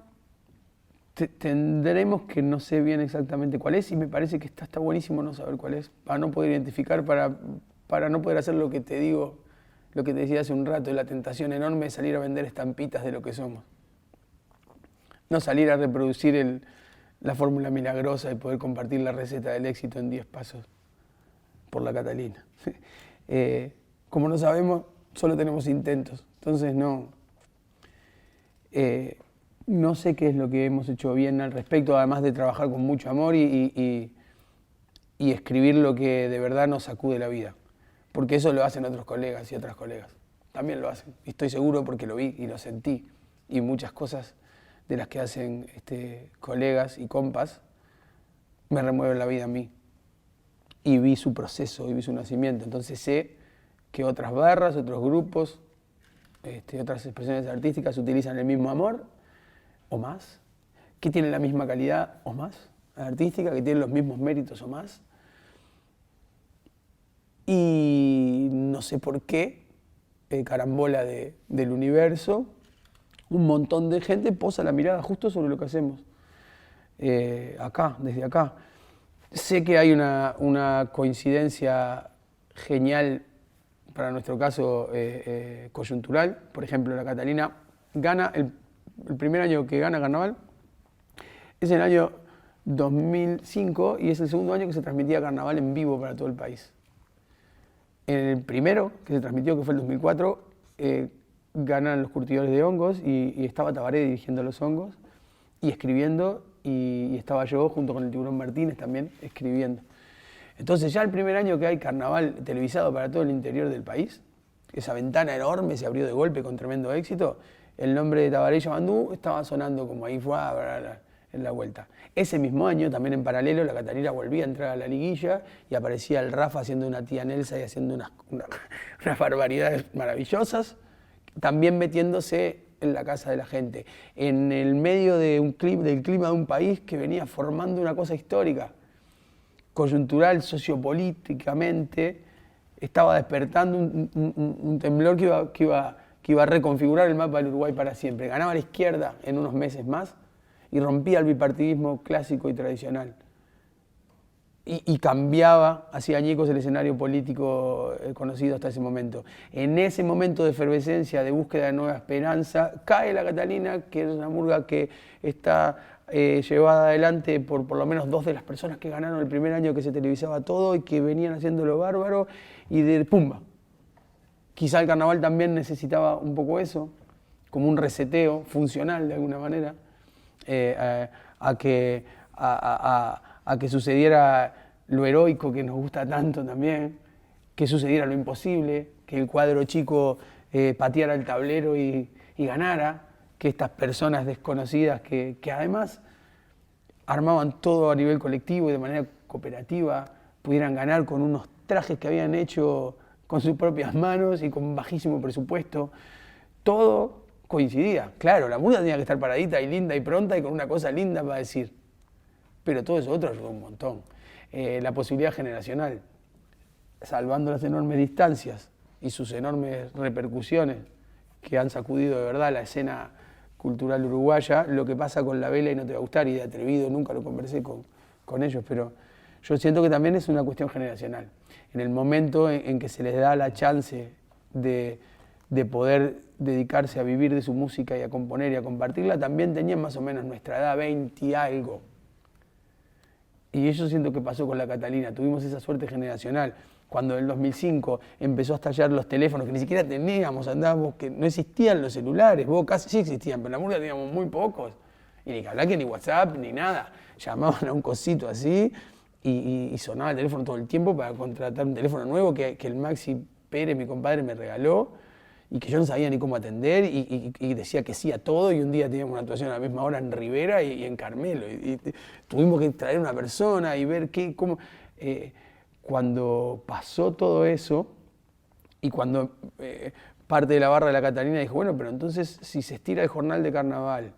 tendremos que no sé bien exactamente cuál es, y me parece que está buenísimo no saber cuál es, para no poder identificar, para no poder hacer lo que te digo, lo que te decía hace un rato, la tentación enorme de salir a vender estampitas de lo que somos. No salir a reproducir la fórmula milagrosa y poder compartir la receta del éxito en 10 pasos por la Catalina. Como no sabemos, solo tenemos intentos, entonces no sé qué es lo que hemos hecho bien al respecto, además de trabajar con mucho amor y escribir lo que de verdad nos sacude la vida. Porque eso lo hacen otros colegas y otras colegas. También lo hacen. Y estoy seguro porque lo vi y lo sentí. Y muchas cosas de las que hacen colegas y compas me remueven la vida a mí. Y vi su proceso y vi su nacimiento. Entonces sé que otras barras, otros grupos, otras expresiones artísticas utilizan el mismo amor o más, que tienen la misma calidad o más artística, que tienen los mismos méritos o más. Y no sé por qué, carambola del universo, un montón de gente posa la mirada justo sobre lo que hacemos. Acá, desde acá. Sé que hay una coincidencia genial, para nuestro caso coyuntural. Por ejemplo, la Catalina gana, el primer año que gana Carnaval es el año 2005 y es el segundo año que se transmitía Carnaval en vivo para todo el país. En el primero que se transmitió, que fue el 2004, ganan Los Curtidores de Hongos y estaba Tabaré dirigiendo Los Hongos y escribiendo, y estaba yo junto con el Tiburón Martínez también escribiendo. Entonces ya el primer año que hay Carnaval televisado para todo el interior del país, esa ventana enorme se abrió de golpe con tremendo éxito, el nombre de Tabaré y Yamandú estaba sonando como ahí fue en la vuelta. Ese mismo año, también en paralelo, la Catalina volvía a entrar a la liguilla y aparecía el Rafa haciendo una tía Nelsa y haciendo unas barbaridades maravillosas, también metiéndose en la casa de la gente, en el medio del clima de un país que venía formando una cosa histórica, coyuntural, sociopolíticamente, estaba despertando un temblor que iba a reconfigurar el mapa del Uruguay para siempre. Ganaba la izquierda en unos meses más y rompía el bipartidismo clásico y tradicional. Y cambiaba, hacía añicos el escenario político conocido hasta ese momento. En ese momento de efervescencia, de búsqueda de nueva esperanza, cae la Catalina, que es una murga que está llevada adelante por lo menos 2 de las personas que ganaron el primer año que se televisaba todo y que venían haciéndolo bárbaro, y de pumba. Quizá el Carnaval también necesitaba un poco eso, como un reseteo funcional de alguna manera, a que sucediera lo heroico que nos gusta tanto también, que sucediera lo imposible, que el cuadro chico pateara el tablero y ganara, que estas personas desconocidas que además armaban todo a nivel colectivo y de manera cooperativa pudieran ganar con unos trajes que habían hecho con sus propias manos y con bajísimo presupuesto. Todo coincidía. Claro, la muda tenía que estar paradita y linda y pronta y con una cosa linda para decir. Pero todo eso otro ayudó un montón. La posibilidad generacional, salvando las enormes distancias y sus enormes repercusiones que han sacudido de verdad la escena cultural uruguaya. Lo que pasa con La Vela, y no te va a gustar, y de Atrevido nunca lo conversé con ellos, pero yo siento que también es una cuestión generacional. En el momento en que se les da la chance de poder dedicarse a vivir de su música y a componer y a compartirla, también tenían más o menos nuestra edad, 20 y algo. Y eso siento que pasó con la Catalina, tuvimos esa suerte generacional. Cuando en el 2005 empezó a estallar los teléfonos, que ni siquiera teníamos, andábamos, que no existían los celulares, vos casi sí existían, pero en la murga teníamos muy pocos. Y ni que hablar que ni WhatsApp, ni nada. Llamaban a un cosito así y sonaba el teléfono todo el tiempo para contratar un teléfono nuevo que el Maxi Pérez, mi compadre, me regaló y que yo no sabía ni cómo atender y decía que sí a todo, y un día teníamos una actuación a la misma hora en Rivera y en Carmelo. Y tuvimos que traer una persona y ver cómo... Cuando pasó todo eso y cuando parte de la barra de la Catalina dijo, bueno, pero entonces si se estira el jornal de carnaval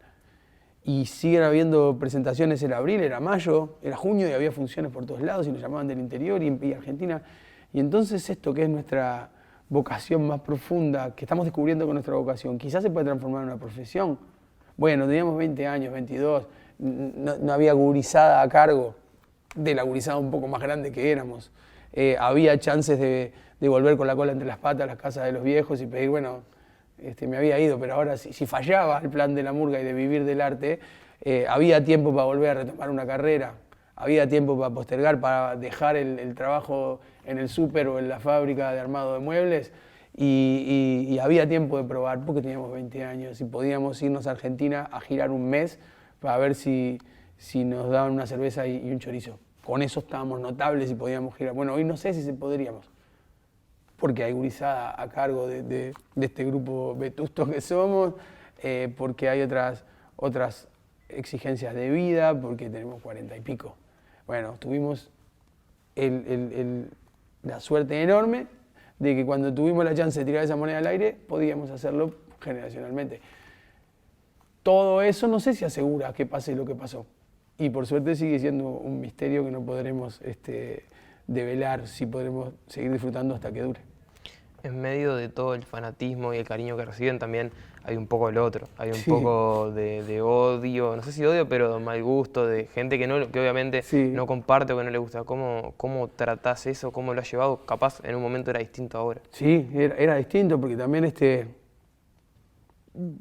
y siguen habiendo presentaciones en abril, era mayo, era junio y había funciones por todos lados y nos llamaban del interior y Argentina. Y entonces esto que es nuestra vocación más profunda, que estamos descubriendo con nuestra vocación, quizás se puede transformar en una profesión. Bueno, teníamos 20 años, 22, no había gurizada a cargo de la gurizada un poco más grande que éramos. Había chances de volver con la cola entre las patas a las casas de los viejos y pedir, bueno, me había ido, pero ahora si fallaba el plan de la murga y de vivir del arte, había tiempo para volver a retomar una carrera, había tiempo para postergar, para dejar el trabajo en el súper o en la fábrica de armado de muebles y había tiempo de probar porque teníamos 20 años y podíamos irnos a Argentina a girar un mes para ver si nos daban una cerveza y un chorizo. Con eso estábamos notables y podíamos girar. Bueno, hoy no sé si podríamos, porque hay gurizada a cargo de este grupo vetusto que somos, porque hay otras exigencias de vida, porque tenemos 40 y pico. Bueno, tuvimos la suerte enorme de que cuando tuvimos la chance de tirar esa moneda al aire, podíamos hacerlo generacionalmente. Todo eso no sé si asegura que pase lo que pasó. Y por suerte sigue siendo un misterio que no podremos develar, si podremos seguir disfrutando hasta que dure.
En medio de todo el fanatismo y el cariño que reciben también hay un poco del otro, hay un poco de odio, no sé si odio, pero mal gusto, de gente que obviamente no comparte o que no le gusta. ¿Cómo tratás eso? ¿Cómo lo has llevado? Capaz en un momento era distinto ahora.
Sí, era distinto porque también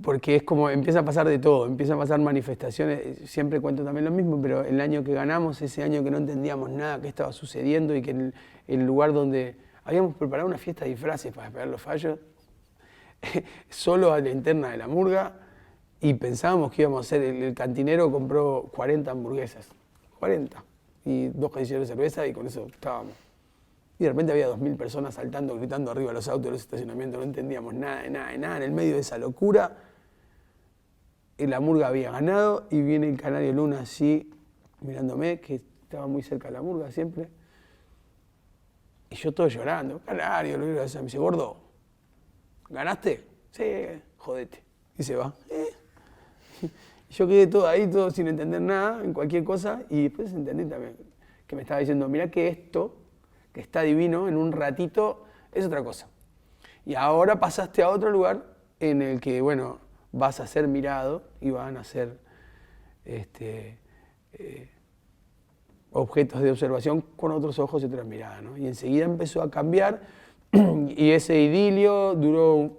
porque es como empieza a pasar de todo, empiezan a pasar manifestaciones, siempre cuento también lo mismo, pero el año que ganamos, ese año que no entendíamos nada, qué estaba sucediendo y que el lugar donde habíamos preparado una fiesta de disfraces para esperar los fallos, solo a la interna de la murga, y pensábamos que íbamos a hacer, el cantinero compró 40 hamburguesas, 40, y 2 casillas de cerveza y con eso estábamos. Y de repente había 2.000 personas saltando, gritando arriba de los autos de los estacionamientos, no entendíamos nada. En el medio de esa locura, la murga había ganado y viene el Canario Luna así, mirándome, que estaba muy cerca de la murga siempre. Y yo todo llorando, Canario, me dice, gordo, ¿ganaste? Sí, jodete. Y se va. Y yo quedé todo ahí, todo sin entender nada, en cualquier cosa, y después entendí también que me estaba diciendo, mirá que esto, que está divino, en un ratito, es otra cosa. Y ahora pasaste a otro lugar en el que, bueno, vas a ser mirado y van a ser objetos de observación con otros ojos y otras miradas, ¿no? Y enseguida empezó a cambiar y ese idilio duró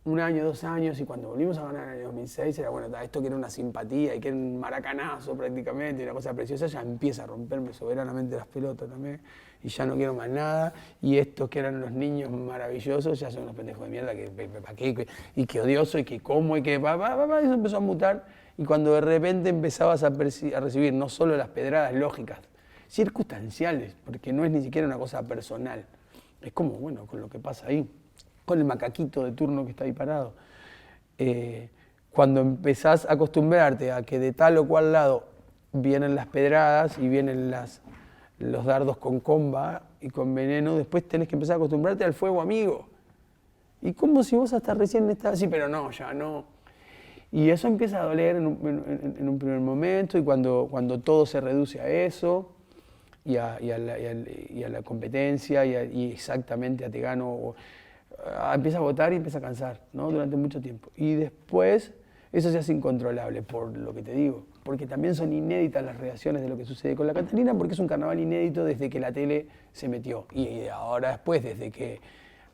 1 año, 2 años, y cuando volvimos a ganar en el 2006 era, bueno, esto que era una simpatía y que era un maracanazo prácticamente, una cosa preciosa, ya empieza a romperme soberanamente las pelotas también, y ya no quiero más nada, y estos que eran los niños maravillosos ya son los pendejos de mierda, y que odioso, y que como, y que eso empezó a mutar, y cuando de repente empezabas a recibir no solo las pedradas lógicas, circunstanciales, porque no es ni siquiera una cosa personal, es como, bueno, con lo que pasa ahí, con el macaquito de turno que está ahí parado. Cuando empezás a acostumbrarte a que de tal o cual lado vienen las pedradas y vienen los dardos con comba y con veneno, después tenés que empezar a acostumbrarte al fuego amigo. Y como si vos hasta recién estabas así, pero no, ya no. Y eso empieza a doler en un primer momento, y cuando todo se reduce a eso, y a la competencia, y exactamente a te gano, empieza a votar y empieza a cansar, ¿no? Durante mucho tiempo. Y después eso se hace incontrolable, por lo que te digo, porque también son inéditas las reacciones de lo que sucede con la Catalina, porque es un carnaval inédito desde que la tele se metió. Y ahora después, desde que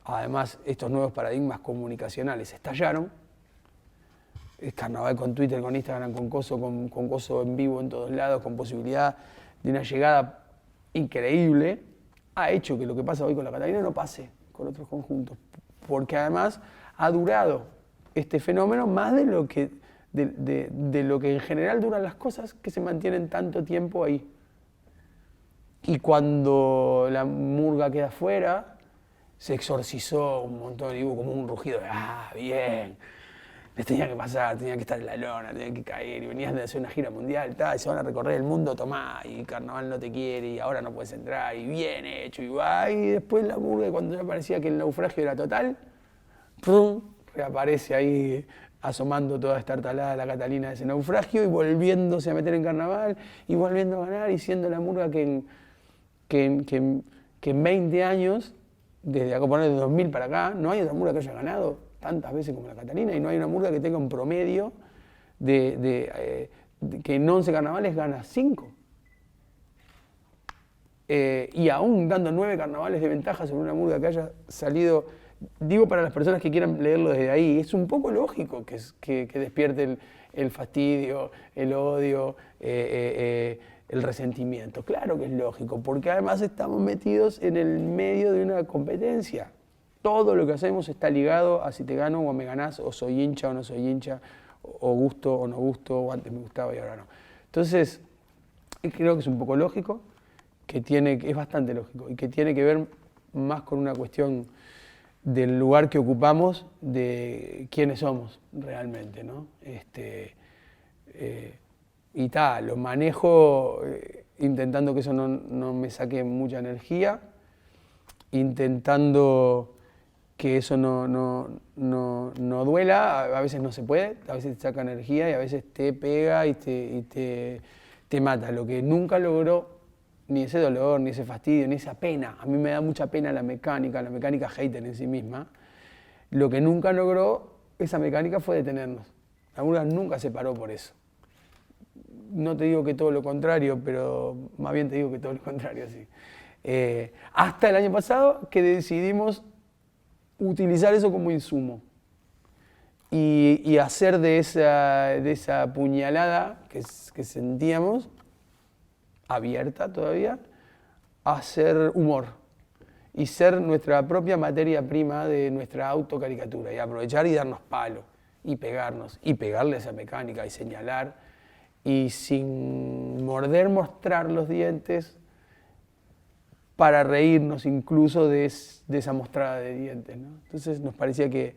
además estos nuevos paradigmas comunicacionales estallaron, el carnaval con Twitter, con Instagram, con coso en vivo en todos lados, con posibilidad de una llegada increíble, ha hecho que lo que pasa hoy con la Catalina no pase con otros conjuntos, porque además ha durado este fenómeno más de lo que en general duran las cosas que se mantienen tanto tiempo ahí. Y cuando la murga queda fuera, se exorcizó un montón y hubo como un rugido de bien, les tenía que pasar, tenía que estar en la lona, tenía que caer, y venías de hacer una gira mundial, y se van a recorrer el mundo, tomá, y Carnaval no te quiere, y ahora no puedes entrar, y bien hecho, y va, y después la murga, cuando ya parecía que el naufragio era total, ¡prum!, reaparece ahí asomando toda esta talada la Catalina de ese naufragio y volviéndose a meter en carnaval y volviendo a ganar y siendo la murga que en 20 años, desde acá poner de 2000 para acá, no hay otra murga que haya ganado tantas veces como la Catalina y no hay una murga que tenga un promedio que en 11 carnavales gana 5. Y aún dando 9 carnavales de ventaja sobre una murga que haya salido, digo para las personas que quieran leerlo desde ahí, es un poco lógico que despierte el fastidio, el odio, el resentimiento. Claro que es lógico, porque además estamos metidos en el medio de una competencia. Todo lo que hacemos está ligado a si te gano o me ganás, o soy hincha o no soy hincha, o gusto o no gusto, o antes me gustaba y ahora no. Entonces, creo que es un poco lógico, es bastante lógico, y que tiene que ver más con una cuestión del lugar que ocupamos, de quiénes somos realmente, ¿no? Y tal, lo manejo intentando que eso no me saque mucha energía, intentando que eso no duela, a veces no se puede, a veces te saca energía y a veces te pega y te mata. Lo que nunca logró, ni ese dolor, ni ese fastidio, ni esa pena, a mí me da mucha pena la mecánica hater en sí misma, lo que nunca logró esa mecánica fue detenernos. La murga nunca se paró por eso. No te digo que todo lo contrario, pero más bien te digo que todo lo contrario, sí. Hasta el año pasado que decidimos utilizar eso como insumo y hacer de esa puñalada que sentíamos, abierta todavía, a ser humor y ser nuestra propia materia prima de nuestra autocaricatura y aprovechar y darnos palo y pegarnos y pegarle a esa mecánica y señalar y sin morder mostrar los dientes para reírnos incluso de esa mostrada de dientes, ¿no? Entonces nos parecía que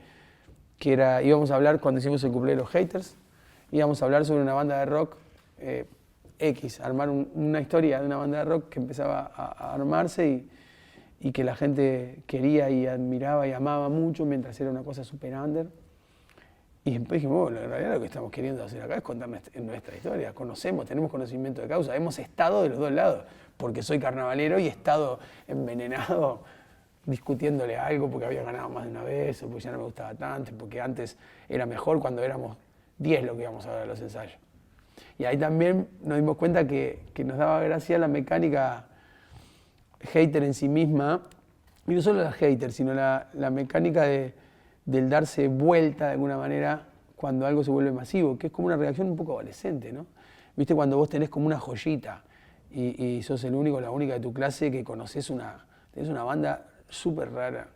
íbamos a hablar, cuando hicimos el cuplé de los haters, íbamos a hablar sobre una banda de rock armar una historia de una banda de rock que empezaba a armarse y que la gente quería y admiraba y amaba mucho mientras era una cosa super under. Y después dijimos, bueno, en realidad lo que estamos queriendo hacer acá es contar nuestra historia. Tenemos conocimiento de causa, hemos estado de los dos lados, porque soy carnavalero y he estado envenenado discutiéndole algo porque había ganado más de una vez, o porque ya no me gustaba tanto, porque antes era mejor cuando éramos 10 lo que íbamos a ver a los ensayos. Y ahí también nos dimos cuenta que nos daba gracia la mecánica hater en sí misma, y no solo la hater, sino la mecánica del darse vuelta de alguna manera cuando algo se vuelve masivo, que es como una reacción un poco adolescente, ¿no? ¿Viste? Cuando vos tenés como una joyita y sos el único o la única de tu clase que tenés una banda súper rara,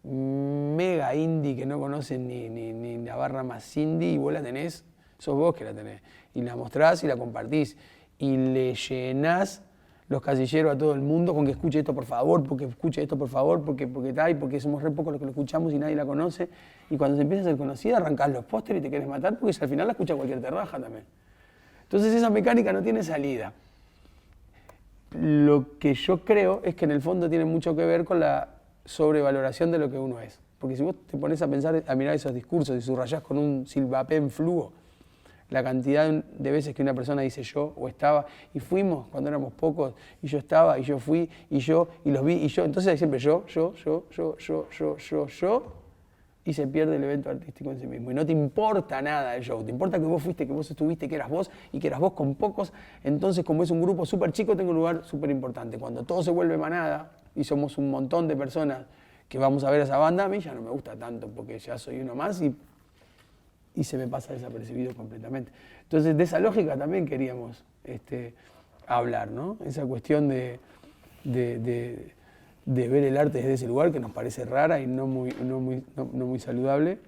mega indie que no conocen ni la barra más indie y vos la tenés, sos vos que la tenés. Y la mostrás y la compartís y le llenás los casilleros a todo el mundo con que escuche esto por favor, porque escuche esto por favor, porque tal, porque somos re pocos los que lo escuchamos y nadie la conoce. Y cuando se empieza a ser conocida, arrancás los pósteres y te querés matar porque al final la escucha cualquier terraja también. Entonces esa mecánica no tiene salida. Lo que yo creo es que en el fondo tiene mucho que ver con la sobrevaloración de lo que uno es. Porque si vos te pones a pensar, a mirar esos discursos y subrayás con un silbapén fluo la cantidad de veces que una persona dice yo o estaba, y fuimos cuando éramos pocos, y yo estaba, y yo fui, y yo, y los vi, y yo, entonces hay siempre yo, y se pierde el evento artístico en sí mismo. Y no te importa nada el show, te importa que vos fuiste, que vos estuviste, que eras vos, y que eras vos con pocos. Entonces, como es un grupo súper chico, tengo un lugar súper importante. Cuando todo se vuelve manada, y somos un montón de personas que vamos a ver a esa banda, a mí ya no me gusta tanto, porque ya soy uno más, y se me pasa desapercibido completamente. Entonces, de esa lógica también queríamos hablar, ¿no? Esa cuestión de ver el arte desde ese lugar que nos parece rara y no muy saludable.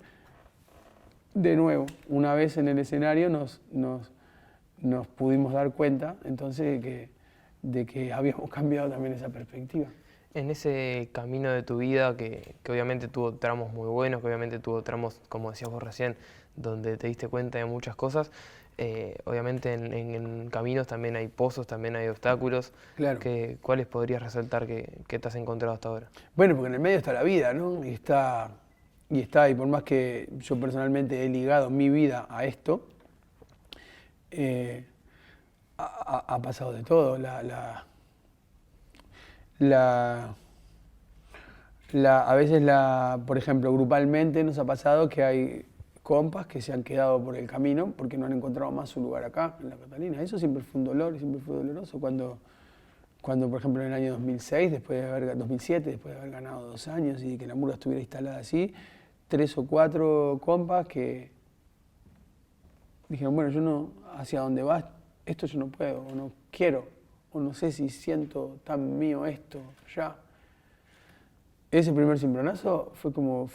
De nuevo, una vez en el escenario nos pudimos dar cuenta entonces de que habíamos cambiado también esa perspectiva.
En ese camino de tu vida, que obviamente tuvo tramos muy buenos, que obviamente tuvo tramos, como decías vos recién, donde te diste cuenta de muchas cosas, obviamente en caminos también hay pozos, también hay obstáculos.
Claro.
¿Cuáles podrías resaltar que te has encontrado hasta ahora?
Bueno, porque en el medio está la vida, ¿no? Y está y está, y por más que yo personalmente he ligado mi vida a esto, ha pasado de todo. A veces, por ejemplo, grupalmente nos ha pasado que hay compas que se han quedado por el camino porque no han encontrado más su lugar acá, en la Catalina. Eso siempre fue un dolor, siempre fue doloroso. Cuando, por ejemplo, en el año 2006, 2007, después de haber ganado 2 años y que la murga estuviera instalada así, 3 o 4 compas que dijeron, bueno, yo no, hacia dónde vas, esto yo no puedo, o no quiero, o no sé si siento tan mío esto ya. Ese primer cimbronazo fue como,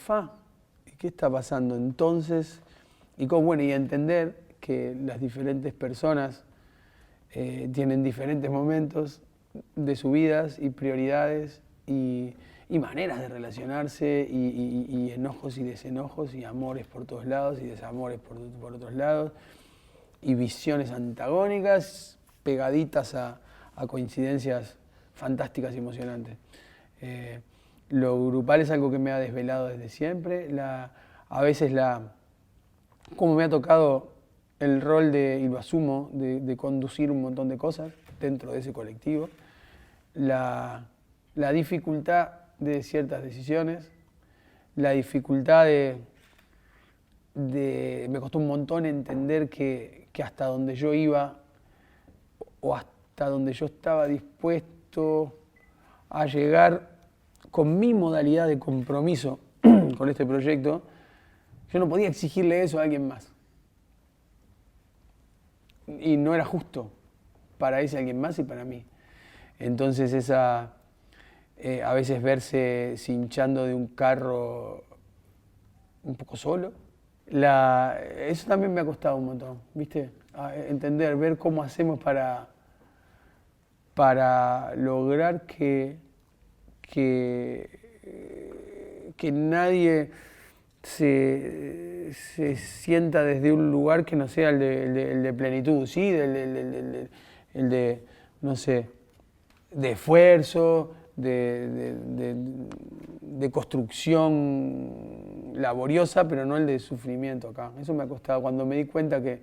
¿y qué está pasando entonces? Y entender que las diferentes personas tienen diferentes momentos de sus vidas y prioridades y maneras de relacionarse y enojos y desenojos y amores por todos lados y desamores por otros lados y visiones antagónicas pegaditas a coincidencias fantásticas y emocionantes. Lo grupal es algo que me ha desvelado desde siempre. A veces como me ha tocado el rol y lo asumo, de conducir un montón de cosas dentro de ese colectivo, la dificultad de ciertas decisiones, la dificultad me costó un montón entender que hasta donde yo iba o hasta donde yo estaba dispuesto a llegar con mi modalidad de compromiso con este proyecto, yo no podía exigirle eso a alguien más. Y no era justo para ese alguien más y para mí. Entonces a veces verse cinchando de un carro un poco solo, eso también me ha costado un montón, ¿viste? Entender, ver cómo hacemos para lograr que nadie se sienta desde un lugar que no sea el de plenitud, ¿sí? El de, no sé, de esfuerzo, de construcción laboriosa, pero no el de sufrimiento acá. Eso me ha costado. Cuando me di cuenta que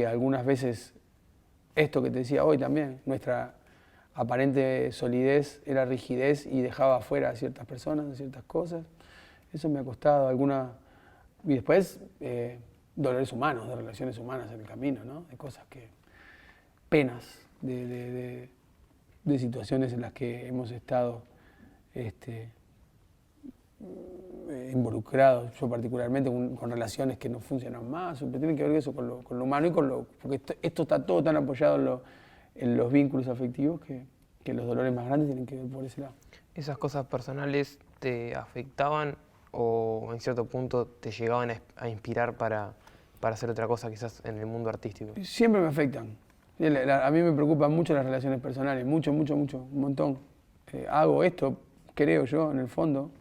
algunas veces esto que te decía hoy también, nuestra aparente solidez era rigidez y dejaba afuera a ciertas personas, a ciertas cosas. Eso me ha costado y después dolores humanos, de relaciones humanas en el camino, ¿no? De cosas penas, de situaciones en las que hemos estado involucrados, yo particularmente con relaciones que no funcionan más, pero tienen que ver eso con lo humano y porque esto está todo tan apoyado en los vínculos afectivos que los dolores más grandes tienen que ver por ese lado.
¿Esas cosas personales te afectaban o en cierto punto te llegaban a inspirar para hacer otra cosa quizás en el mundo artístico?
Siempre me afectan. A mí me preocupan mucho las relaciones personales, mucho, un montón. Hago esto, creo yo, en el fondo,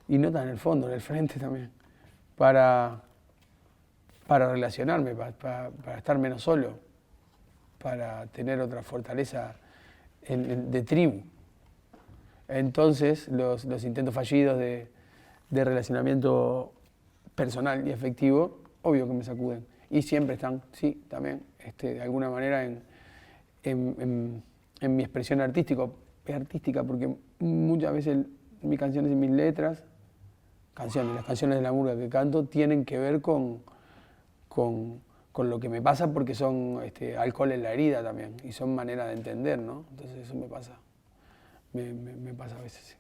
y no tan en el fondo, en el frente también, para relacionarme, para estar menos solo, para tener otra fortaleza de tribu. Entonces, los intentos fallidos de relacionamiento personal y afectivo, obvio que me sacuden. Y siempre están, sí, también, de alguna manera en mi expresión artística, porque muchas veces mis canciones y mis letras, las canciones de la murga que canto, tienen que ver con lo que me pasa porque son alcohol en la herida también, y son maneras de entender, ¿no? Entonces eso me pasa a veces, sí.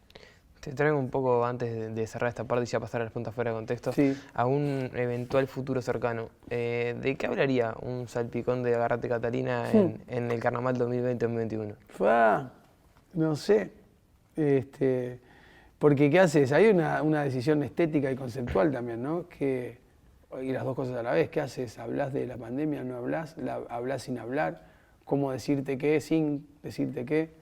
Te traigo un poco, antes de cerrar esta parte y ya pasar a las preguntas fuera de contexto,
sí,
a un eventual futuro cercano. ¿De qué hablaría un salpicón de Agarrate Catalina en el Carnaval 2020-2021?
No sé, porque ¿qué haces? Hay una decisión estética y conceptual también, ¿no? Y las dos cosas a la vez. ¿Qué haces? ¿Hablas de la pandemia? ¿No hablas? ¿Hablas sin hablar? ¿Cómo decirte qué sin decirte qué?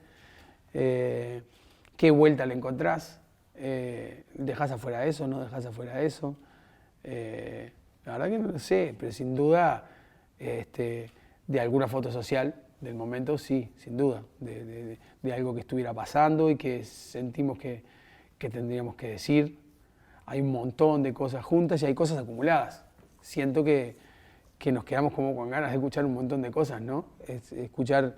¿Qué vuelta le encontrás? ¿Dejás afuera eso? ¿No dejás afuera eso? La verdad que no lo sé, pero sin duda de alguna foto social del momento, sí, sin duda. De algo que estuviera pasando y que sentimos que tendríamos que decir. hay un montón de cosas juntas y hay cosas acumuladas. Siento que nos quedamos como con ganas de escuchar un montón de cosas, ¿no? Escuchar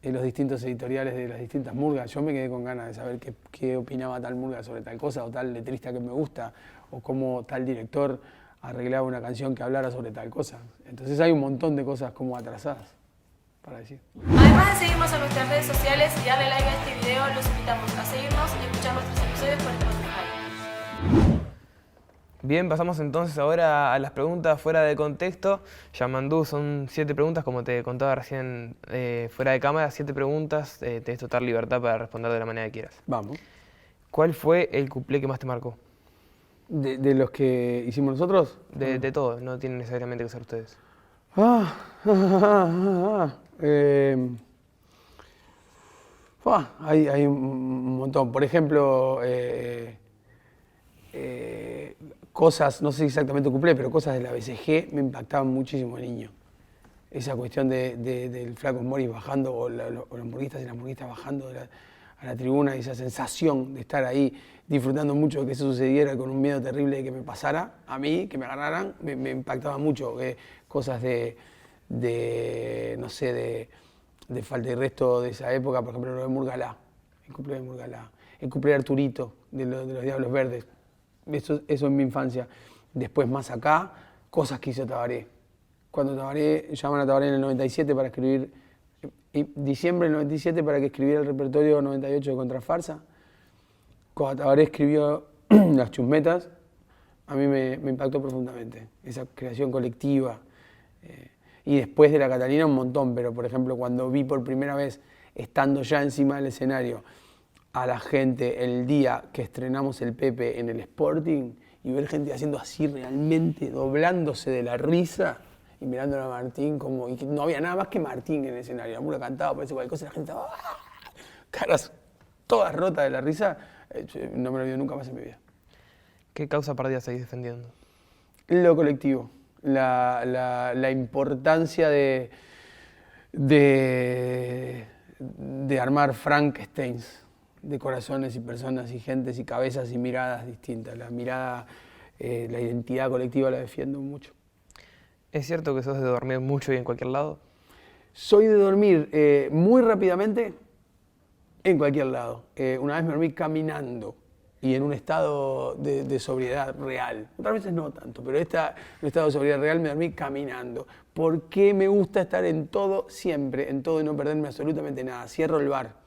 los distintos editoriales de las distintas murgas. Yo me quedé con ganas de saber qué opinaba tal murga sobre tal cosa, o tal letrista que me gusta, o cómo tal director arreglaba una canción que hablara sobre tal cosa. Entonces hay un montón de cosas como atrasadas para decir.
Además de seguirnos en nuestras redes sociales y darle like a este video, los invitamos a seguirnos y escuchar nuestros episodios por Spotify.
Bien, pasamos entonces ahora a las preguntas fuera de contexto. Yamandú, son 7 preguntas, como te contaba recién fuera de cámara, 7 preguntas, tenés total libertad para responder de la manera que quieras.
Vamos.
¿Cuál fue el cuplé que más te marcó?
¿De los que hicimos nosotros?
De todo, no tienen necesariamente que ser ustedes.
Hay un montón. Por ejemplo, cosas, no sé exactamente cuplé, pero cosas de la BCG me impactaban muchísimo de niño. Esa cuestión del Flaco Morris bajando, o los murguistas y las murguistas bajando a la tribuna, y esa sensación de estar ahí disfrutando mucho de que eso sucediera, con un miedo terrible de que me pasara a mí, que me agarraran, me impactaba mucho. Cosas no sé, de Falta y Resto de esa época, por ejemplo, lo de Murgalá, el cuplé de Murgalá, el cuplé de Arturito, de los Diablos Verdes. Eso en mi infancia. Después, más acá, cosas que hizo Tabaré. Cuando llaman a Tabaré en el 97 para escribir, diciembre del 97 para que escribiera el repertorio 98 de Contrafarsa. Cuando Tabaré escribió Las Chusmetas, a mí me impactó profundamente, esa creación colectiva. Y después de la Catalina un montón, pero por ejemplo cuando vi por primera vez, estando ya encima del escenario, a la gente el día que estrenamos el Pepe en el Sporting, y ver gente haciendo así realmente, doblándose de la risa y mirándolo a Martín, y que no había nada más que Martín en el escenario. La mula cantaba, parece cualquier cosa, la gente estaba caras todas rotas de la risa. No me lo olvido nunca más en mi vida.
¿Qué causa perdida seguís defendiendo?
Lo colectivo, la importancia de armar Frankensteins de corazones y personas y gentes y cabezas y miradas distintas. La mirada, la identidad colectiva la defiendo mucho.
¿Es cierto que sos de dormir mucho y en cualquier lado?
Soy de dormir muy rápidamente en cualquier lado. Una vez me dormí caminando y en un estado de sobriedad real. Otras veces no tanto, pero en un estado de sobriedad real me dormí caminando. Porque me gusta estar en todo, siempre, en todo y no perderme absolutamente nada. Cierro el bar,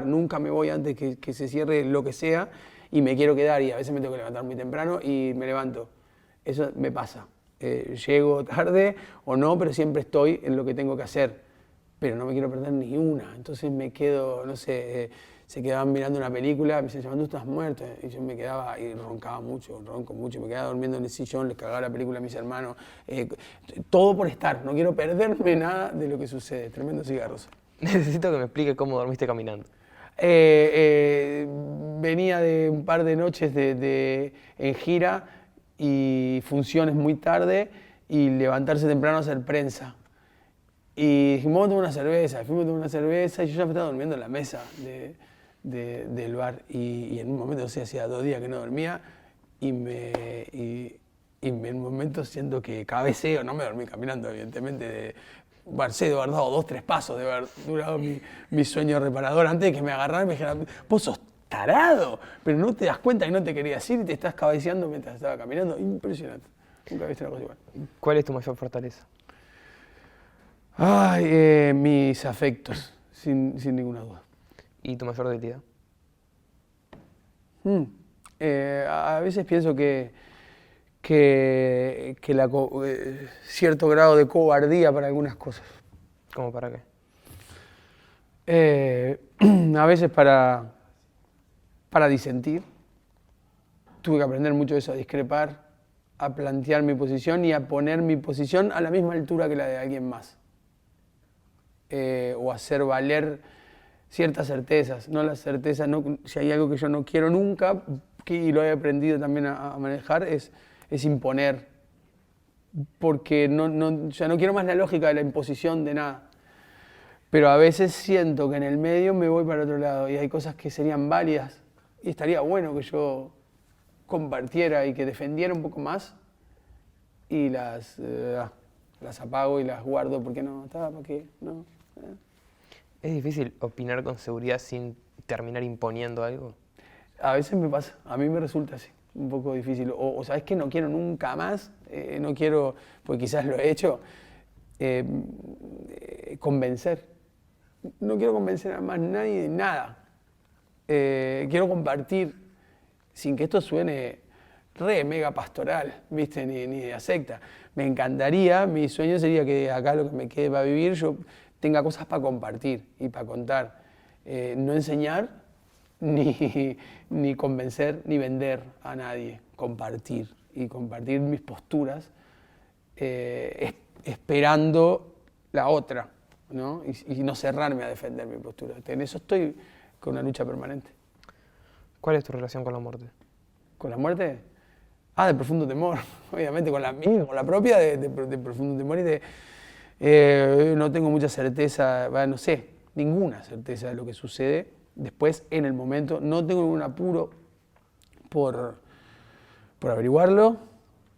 nunca me voy antes que se cierre lo que sea y me quiero quedar, y a veces me tengo que levantar muy temprano y me levanto. Eso me pasa. Llego tarde o no, pero siempre estoy en lo que tengo que hacer. Pero no me quiero perder ni una. Entonces me quedo, no sé, se quedaban mirando una película, me decían, Yamandú, estás muerto. Y yo me quedaba y ronco mucho, me quedaba durmiendo en el sillón, les cagaba la película a mis hermanos. Todo por estar, no quiero perderme nada de lo que sucede. Tremendos cigarros.
Necesito que me explique cómo dormiste caminando.
Venía de un par de noches en gira y funciones muy tarde, y levantarse temprano a hacer prensa. Y dijimos, vamos a tomar una cerveza. Fuimos a tomar una cerveza y yo ya me estaba durmiendo en la mesa del bar. Y en un momento, no sé, hacía 2 días que no dormía, y en un momento siento que cabeceo, no me dormí caminando, evidentemente, sé de haber dado 2 o 3 pasos, de haber durado mi sueño reparador antes de que me agarraran y me dijeran, vos sos tarado, pero no te das cuenta que no te querías ir y te estás cabeceando mientras estaba caminando. Impresionante. Nunca viste una cosa igual.
¿Cuál es tu mayor fortaleza?
Ay, mis afectos, sin ninguna duda.
¿Y tu mayor debilidad?
A veces pienso que cierto grado de cobardía para algunas cosas.
¿Cómo para qué?
A veces para disentir. Tuve que aprender mucho de eso, a discrepar, a plantear mi posición y a poner mi posición a la misma altura que la de alguien más. O hacer valer ciertas certezas, no las certezas, si hay algo que yo no quiero nunca, y lo he aprendido también a manejar, es imponer, porque ya no quiero más la lógica de la imposición de nada. Pero a veces siento que en el medio me voy para otro lado y hay cosas que serían válidas y estaría bueno que yo compartiera y que defendiera un poco más y las apago y las guardo porque no, ¿para qué? No.
¿Es difícil opinar con seguridad sin terminar imponiendo algo?
A veces me pasa, a mí me resulta así, un poco difícil. O ¿sabes qué? No quiero nunca más, no quiero, porque quizás lo he hecho, convencer. No quiero convencer a más nadie de nada. Quiero compartir, sin que esto suene mega pastoral, ¿viste? Ni de secta. Me encantaría, mi sueño sería que acá lo que me quede para vivir, yo tenga cosas para compartir y para contar. No enseñar, ni convencer, ni vender a nadie. Compartir y compartir mis posturas, esperando la otra, ¿no? Y no cerrarme a defender mi postura. En eso estoy con una lucha permanente.
¿Cuál es tu relación con la muerte?
¿Con la muerte? De profundo temor, obviamente, con la mía, con la propia, de profundo temor y no tengo mucha certeza, no sé, ninguna certeza de lo que sucede después en el momento. No tengo ningún apuro por averiguarlo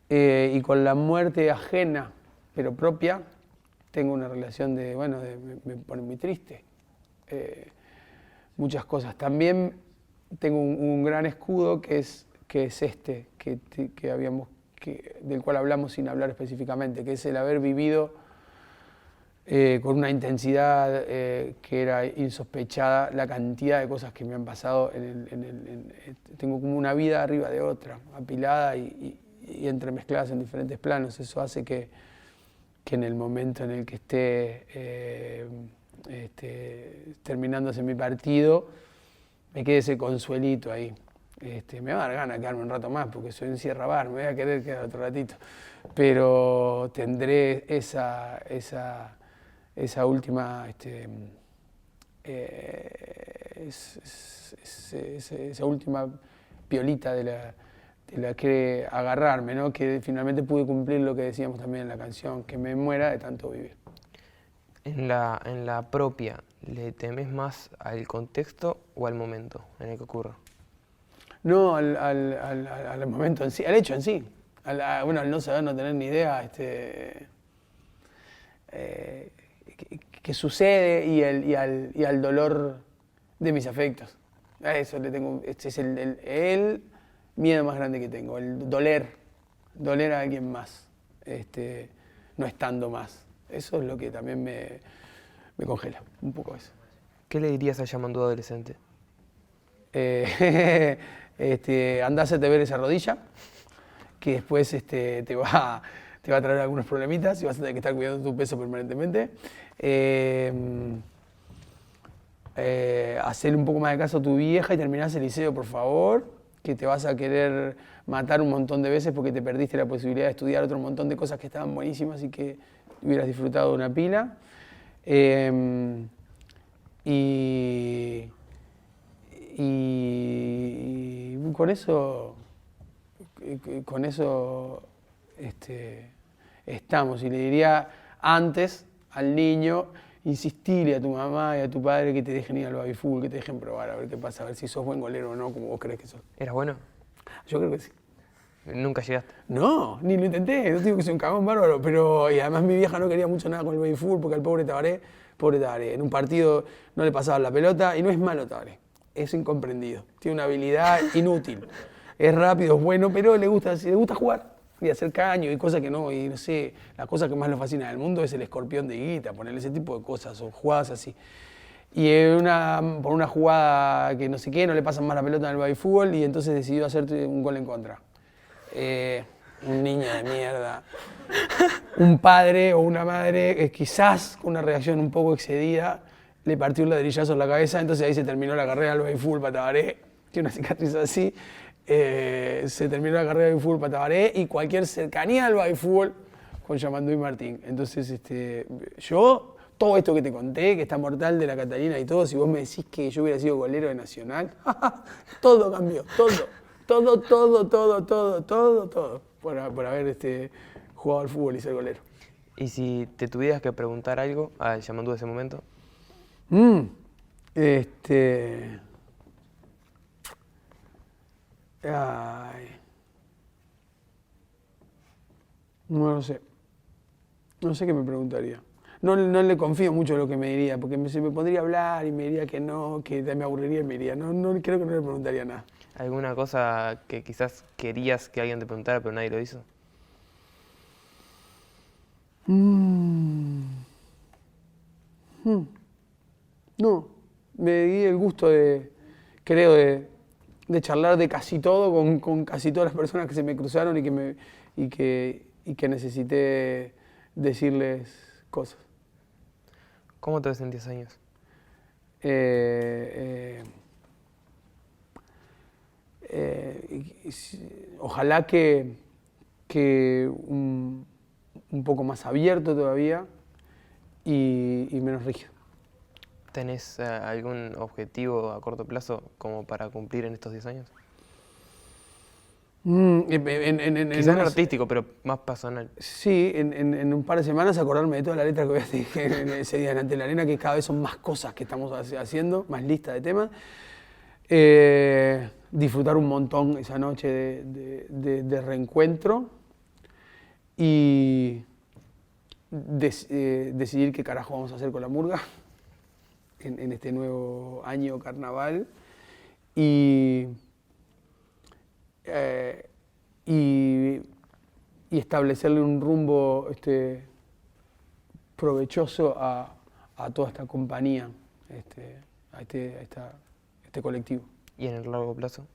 y con la muerte ajena, pero propia, tengo una relación me pone muy triste. Muchas cosas. También tengo un gran escudo que es este, del cual hablamos sin hablar específicamente, que es el haber vivido con una intensidad que era insospechada, la cantidad de cosas que me han pasado. Tengo como una vida arriba de otra, apilada y entremezcladas en diferentes planos. Eso hace que en el momento en el que esté terminándose mi partido, me quede ese consuelito ahí. Me va a dar ganas de quedarme un rato más porque soy un cierra-bar, me voy a querer quedar otro ratito. Pero tendré esa última, esa última piolita de la que agarrarme, ¿no? Que finalmente pude cumplir lo que decíamos también en la canción, que me muera de tanto vivir.
En la propia, ¿le temes más al contexto o al momento en el que ocurre?
No, al momento en sí, al hecho en sí. Al no saber, no tener ni idea qué sucede y al dolor de mis afectos. A eso le tengo, este es el miedo más grande que tengo, el doler a alguien más, no estando más. Eso es lo que también me congela, un poco eso.
¿Qué le dirías a Yamandú adolescente?
Andá a hacerte ver esa rodilla, que después te va a traer algunos problemitas y vas a tener que estar cuidando tu peso permanentemente. Hacerle un poco más de caso a tu vieja y terminás el liceo, por favor, que te vas a querer matar un montón de veces porque te perdiste la posibilidad de estudiar otro montón de cosas que estaban buenísimas y que hubieras disfrutado de una pila. Y con eso estamos. Y le diría antes al niño, insistirle a tu mamá y a tu padre que te dejen ir al baby fútbol, que te dejen probar, a ver qué pasa, a ver si sos buen golero o no, como vos crees que sos.
¿Eras bueno?
Yo creo que sí.
¿Nunca llegaste?
No, ni lo intenté, no digo que soy un cagón bárbaro, pero y además mi vieja no quería mucho nada con el baby fútbol porque al pobre Tabaré, en un partido no le pasaba la pelota y no es malo Tabaré, es incomprendido, tiene una habilidad inútil, es rápido, es bueno, pero le gusta jugar y hacer caño y cosas que no, y no sé, la cosa que más lo fascina del mundo es el escorpión de Guita, ponerle ese tipo de cosas o jugadas así. Y por una jugada que no sé qué, no le pasan más la pelota en el baby fútbol y entonces decidió hacerte un gol en contra. Un niño de mierda, un padre o una madre quizás con una reacción un poco excedida le partió un ladrillazo en la cabeza, entonces ahí se terminó la carrera del baby fútbol para Tabaré, tiene una cicatriz así, se terminó la carrera del baby fútbol para Tabaré y cualquier cercanía al baby fútbol con Yamandú y Martín. Entonces yo, todo esto que te conté, que está mortal de la Catalina y todo, si vos me decís que yo hubiera sido golero de Nacional, todo cambió, todo, por haber jugado al fútbol y ser golero.
¿Y si te tuvieras que preguntar algo a Yamandú de ese momento?
Ay. No lo sé. No sé qué me preguntaría. No le confío mucho en lo que me diría, porque se me pondría a hablar y me diría que no, que me aburriría y me diría. Creo que no le preguntaría nada.
¿Alguna cosa que quizás querías que alguien te preguntara pero nadie lo hizo?
No, me di el gusto creo, de charlar de casi todo con casi todas las personas que se me cruzaron y que necesité decirles cosas.
¿Cómo te ves en 10 años?
Ojalá que un poco más abierto todavía y menos rígido.
¿Tenés algún objetivo a corto plazo como para cumplir en estos 10 años? Quizás no artístico, pero más personal.
Sí, en un par de semanas acordarme de toda la letra que voy a decir en ese día delante de la arena, que cada vez son más cosas que estamos haciendo, más lista de temas. Disfrutar un montón esa noche de reencuentro y decidir qué carajo vamos a hacer con la murga en este nuevo año carnaval y establecerle un rumbo provechoso a toda esta compañía, a este colectivo.
¿Y en el largo plazo?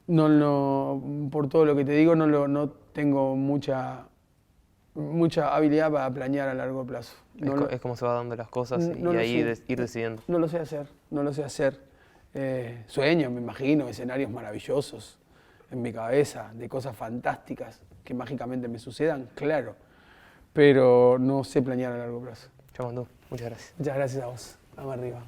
No, por todo lo que te digo, no tengo mucha habilidad para planear a largo plazo.
Es como se van dando las cosas y ahí ir decidiendo.
No lo sé hacer. Sueño, me imagino, escenarios maravillosos en mi cabeza, de cosas fantásticas que mágicamente me sucedan, claro. Pero no sé planear a largo plazo.
Chamandú, muchas gracias.
Muchas gracias a vos. Vamos arriba.